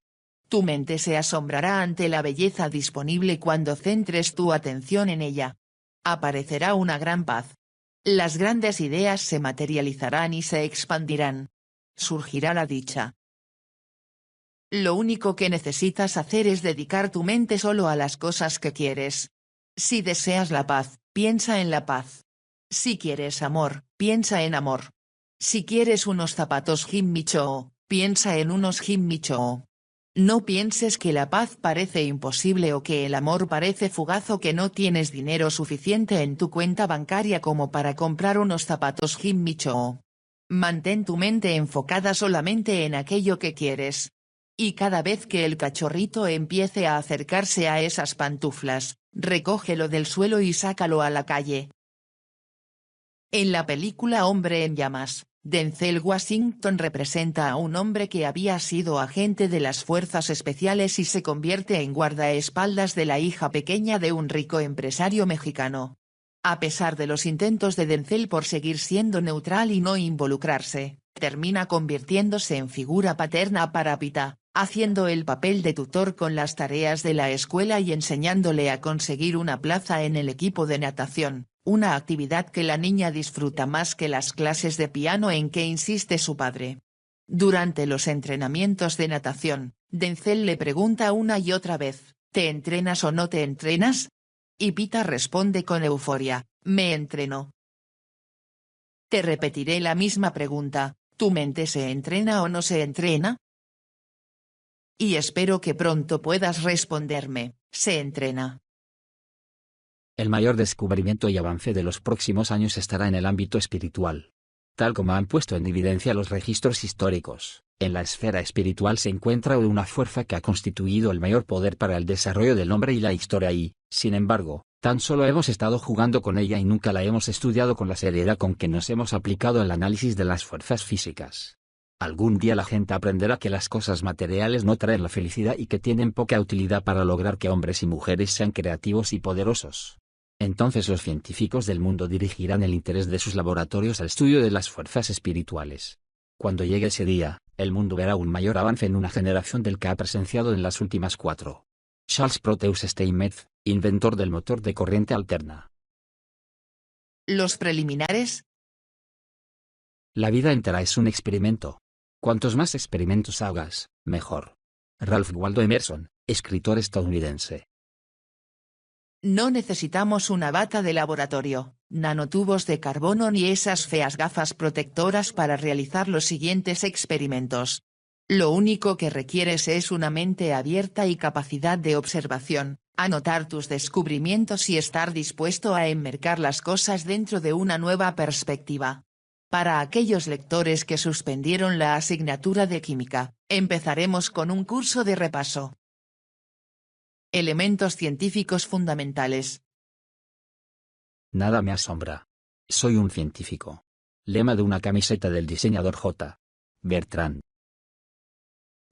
Tu mente se asombrará ante la belleza disponible cuando centres tu atención en ella. Aparecerá una gran paz. Las grandes ideas se materializarán y se expandirán. Surgirá la dicha. Lo único que necesitas hacer es dedicar tu mente solo a las cosas que quieres. Si deseas la paz, piensa en la paz. Si quieres amor, piensa en amor. Si quieres unos zapatos Jimmy Choo, piensa en unos Jimmy Choo. No pienses que la paz parece imposible o que el amor parece fugaz o que no tienes dinero suficiente en tu cuenta bancaria como para comprar unos zapatos Jimmy Choo. Mantén tu mente enfocada solamente en aquello que quieres. Y cada vez que el cachorrito empiece a acercarse a esas pantuflas, recógelo del suelo y sácalo a la calle. En la película Hombre en llamas, Denzel Washington representa a un hombre que había sido agente de las fuerzas especiales y se convierte en guardaespaldas de la hija pequeña de un rico empresario mexicano. A pesar de los intentos de Denzel por seguir siendo neutral y no involucrarse, termina convirtiéndose en figura paterna para Pita, haciendo el papel de tutor con las tareas de la escuela y enseñándole a conseguir una plaza en el equipo de natación. Una actividad que la niña disfruta más que las clases de piano en que insiste su padre. Durante los entrenamientos de natación, Denzel le pregunta una y otra vez, ¿te entrenas o no te entrenas? Y Pita responde con euforia, Me entreno. Te repetiré la misma pregunta, ¿tu mente se entrena o no se entrena? Y espero que pronto puedas responderme, se entrena. El mayor descubrimiento y avance de los próximos años estará en el ámbito espiritual. Tal como han puesto en evidencia los registros históricos, en la esfera espiritual se encuentra una fuerza que ha constituido el mayor poder para el desarrollo del hombre y la historia y, sin embargo, tan solo hemos estado jugando con ella y nunca la hemos estudiado con la seriedad con que nos hemos aplicado al análisis de las fuerzas físicas. Algún día la gente aprenderá que las cosas materiales no traen la felicidad y que tienen poca utilidad para lograr que hombres y mujeres sean creativos y poderosos. Entonces los científicos del mundo dirigirán el interés de sus laboratorios al estudio de las fuerzas espirituales. Cuando llegue ese día, el mundo verá un mayor avance en una generación del que ha presenciado en las últimas 4. Charles Proteus Steinmetz, inventor del motor de corriente alterna. ¿Los preliminares? La vida entera es un experimento. Cuantos más experimentos hagas, mejor. Ralph Waldo Emerson, escritor estadounidense. No necesitamos una bata de laboratorio, nanotubos de carbono ni esas feas gafas protectoras para realizar los siguientes experimentos. Lo único que requieres es una mente abierta y capacidad de observación, anotar tus descubrimientos y estar dispuesto a enmarcar las cosas dentro de una nueva perspectiva. Para aquellos lectores que suspendieron la asignatura de química, empezaremos con un curso de repaso. Elementos científicos fundamentales. Nada me asombra. Soy un científico. Lema de una camiseta del diseñador J. Bertrand.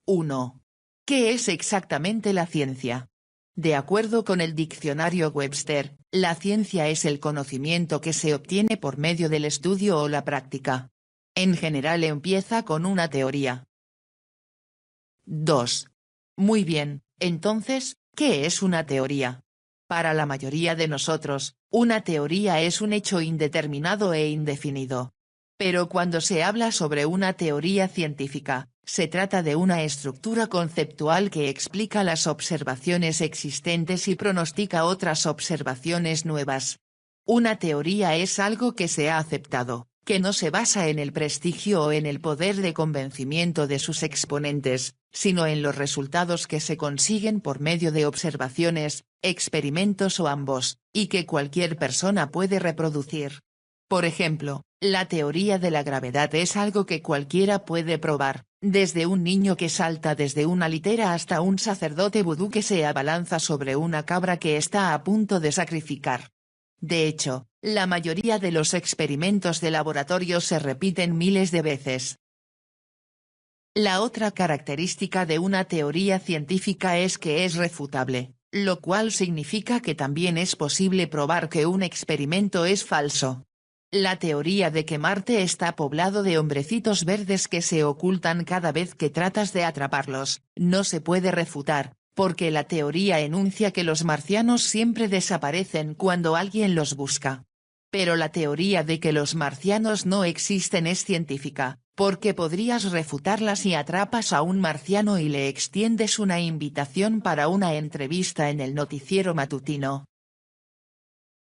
1. ¿Qué es exactamente la ciencia? De acuerdo con el diccionario Webster, la ciencia es el conocimiento que se obtiene por medio del estudio o la práctica. En general empieza con una teoría. 2. Muy bien, entonces, ¿qué es una teoría? Para la mayoría de nosotros, una teoría es un hecho indeterminado e indefinido. Pero cuando se habla sobre una teoría científica, se trata de una estructura conceptual que explica las observaciones existentes y pronostica otras observaciones nuevas. Una teoría es algo que se ha aceptado, que no se basa en el prestigio o en el poder de convencimiento de sus exponentes, sino en los resultados que se consiguen por medio de observaciones, experimentos o ambos, y que cualquier persona puede reproducir. Por ejemplo, la teoría de la gravedad es algo que cualquiera puede probar, desde un niño que salta desde una litera hasta un sacerdote vudú que se abalanza sobre una cabra que está a punto de sacrificar. De hecho, la mayoría de los experimentos de laboratorio se repiten miles de veces. La otra característica de una teoría científica es que es refutable, lo cual significa que también es posible probar que un experimento es falso. La teoría de que Marte está poblado de hombrecitos verdes que se ocultan cada vez que tratas de atraparlos, no se puede refutar, porque la teoría enuncia que los marcianos siempre desaparecen cuando alguien los busca. Pero la teoría de que los marcianos no existen es científica, porque podrías refutarla si atrapas a un marciano y le extiendes una invitación para una entrevista en el noticiero matutino.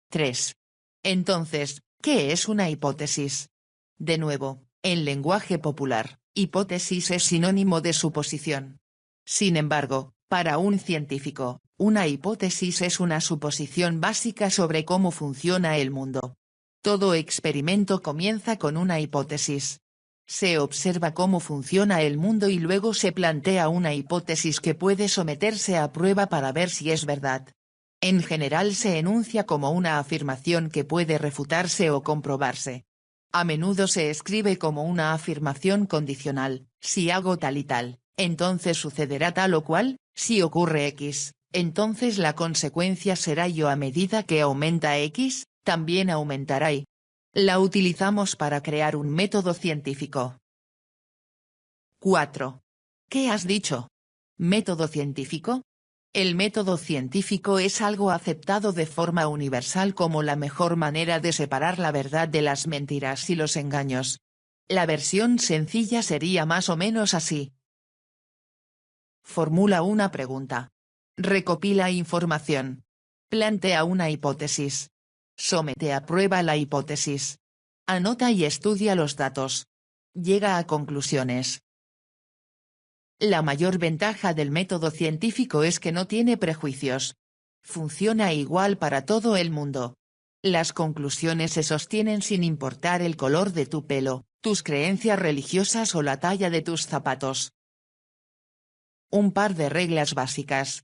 3. Entonces, ¿qué es una hipótesis? De nuevo, en lenguaje popular, hipótesis es sinónimo de suposición. Sin embargo, para un científico, una hipótesis es una suposición básica sobre cómo funciona el mundo. Todo experimento comienza con una hipótesis. Se observa cómo funciona el mundo y luego se plantea una hipótesis que puede someterse a prueba para ver si es verdad. En general se enuncia como una afirmación que puede refutarse o comprobarse. A menudo se escribe como una afirmación condicional: si hago tal y tal, entonces sucederá tal o cual; si ocurre X, entonces la consecuencia será Y, a medida que aumenta X, también aumentará Y. La utilizamos para crear un método científico. 4. ¿Qué has dicho? ¿Método científico? El método científico es algo aceptado de forma universal como la mejor manera de separar la verdad de las mentiras y los engaños. La versión sencilla sería más o menos así. Formula una pregunta. Recopila información. Plantea una hipótesis. Somete a prueba la hipótesis. Anota y estudia los datos. Llega a conclusiones. La mayor ventaja del método científico es que no tiene prejuicios. Funciona igual para todo el mundo. Las conclusiones se sostienen sin importar el color de tu pelo, tus creencias religiosas o la talla de tus zapatos. Un par de reglas básicas.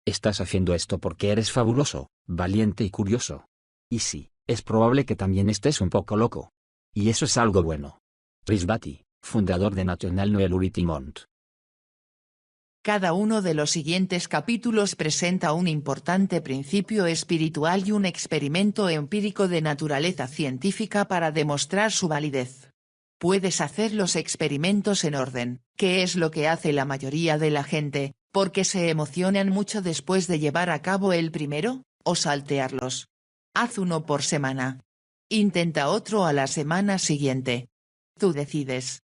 Estás haciendo esto porque eres fabuloso, valiente y curioso. Y sí, es probable que también estés un poco loco. Y eso es algo bueno. Chris Batty, fundador de National Neurology Mont. Cada uno de los siguientes capítulos presenta un importante principio espiritual y un experimento empírico de naturaleza científica para demostrar su validez. Puedes hacer los experimentos en orden, que es lo que hace la mayoría de la gente, porque se emocionan mucho después de llevar a cabo el primero, o saltearlos. Haz uno por semana. Intenta otro a la semana siguiente. Tú decides.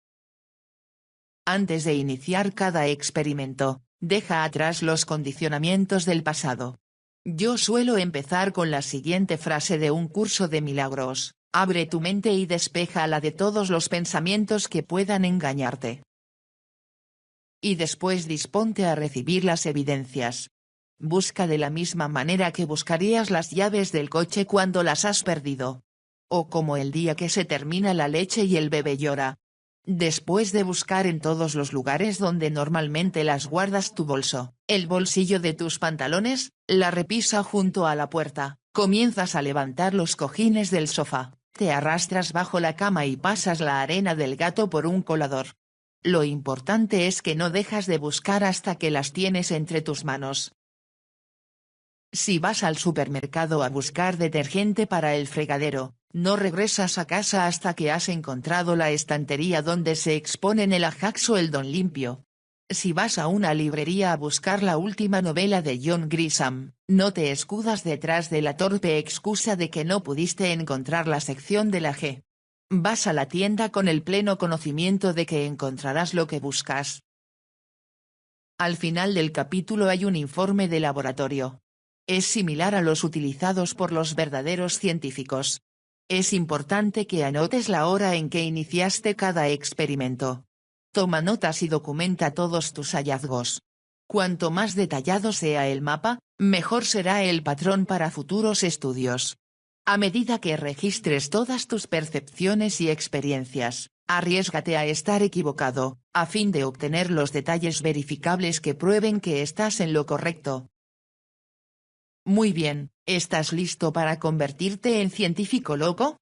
Antes de iniciar cada experimento, deja atrás los condicionamientos del pasado. Yo suelo empezar con la siguiente frase de un curso de milagros: abre tu mente y despéjala de todos los pensamientos que puedan engañarte. Y después disponte a recibir las evidencias. Busca de la misma manera que buscarías las llaves del coche cuando las has perdido. O como el día que se termina la leche y el bebé llora. Después de buscar en todos los lugares donde normalmente las guardas, tu bolso, el bolsillo de tus pantalones, la repisa junto a la puerta, comienzas a levantar los cojines del sofá, te arrastras bajo la cama y pasas la arena del gato por un colador. Lo importante es que no dejas de buscar hasta que las tienes entre tus manos. Si vas al supermercado a buscar detergente para el fregadero, no regresas a casa hasta que has encontrado la estantería donde se exponen el Ajax o el Don Limpio. Si vas a una librería a buscar la última novela de John Grisham, no te escudas detrás de la torpe excusa de que no pudiste encontrar la sección de la G. Vas a la tienda con el pleno conocimiento de que encontrarás lo que buscas. Al final del capítulo hay un informe de laboratorio. Es similar a los utilizados por los verdaderos científicos. Es importante que anotes la hora en que iniciaste cada experimento. Toma notas y documenta todos tus hallazgos. Cuanto más detallado sea el mapa, mejor será el patrón para futuros estudios. A medida que registres todas tus percepciones y experiencias, arriésgate a estar equivocado, a fin de obtener los detalles verificables que prueben que estás en lo correcto. Muy bien, ¿estás listo para convertirte en científico loco?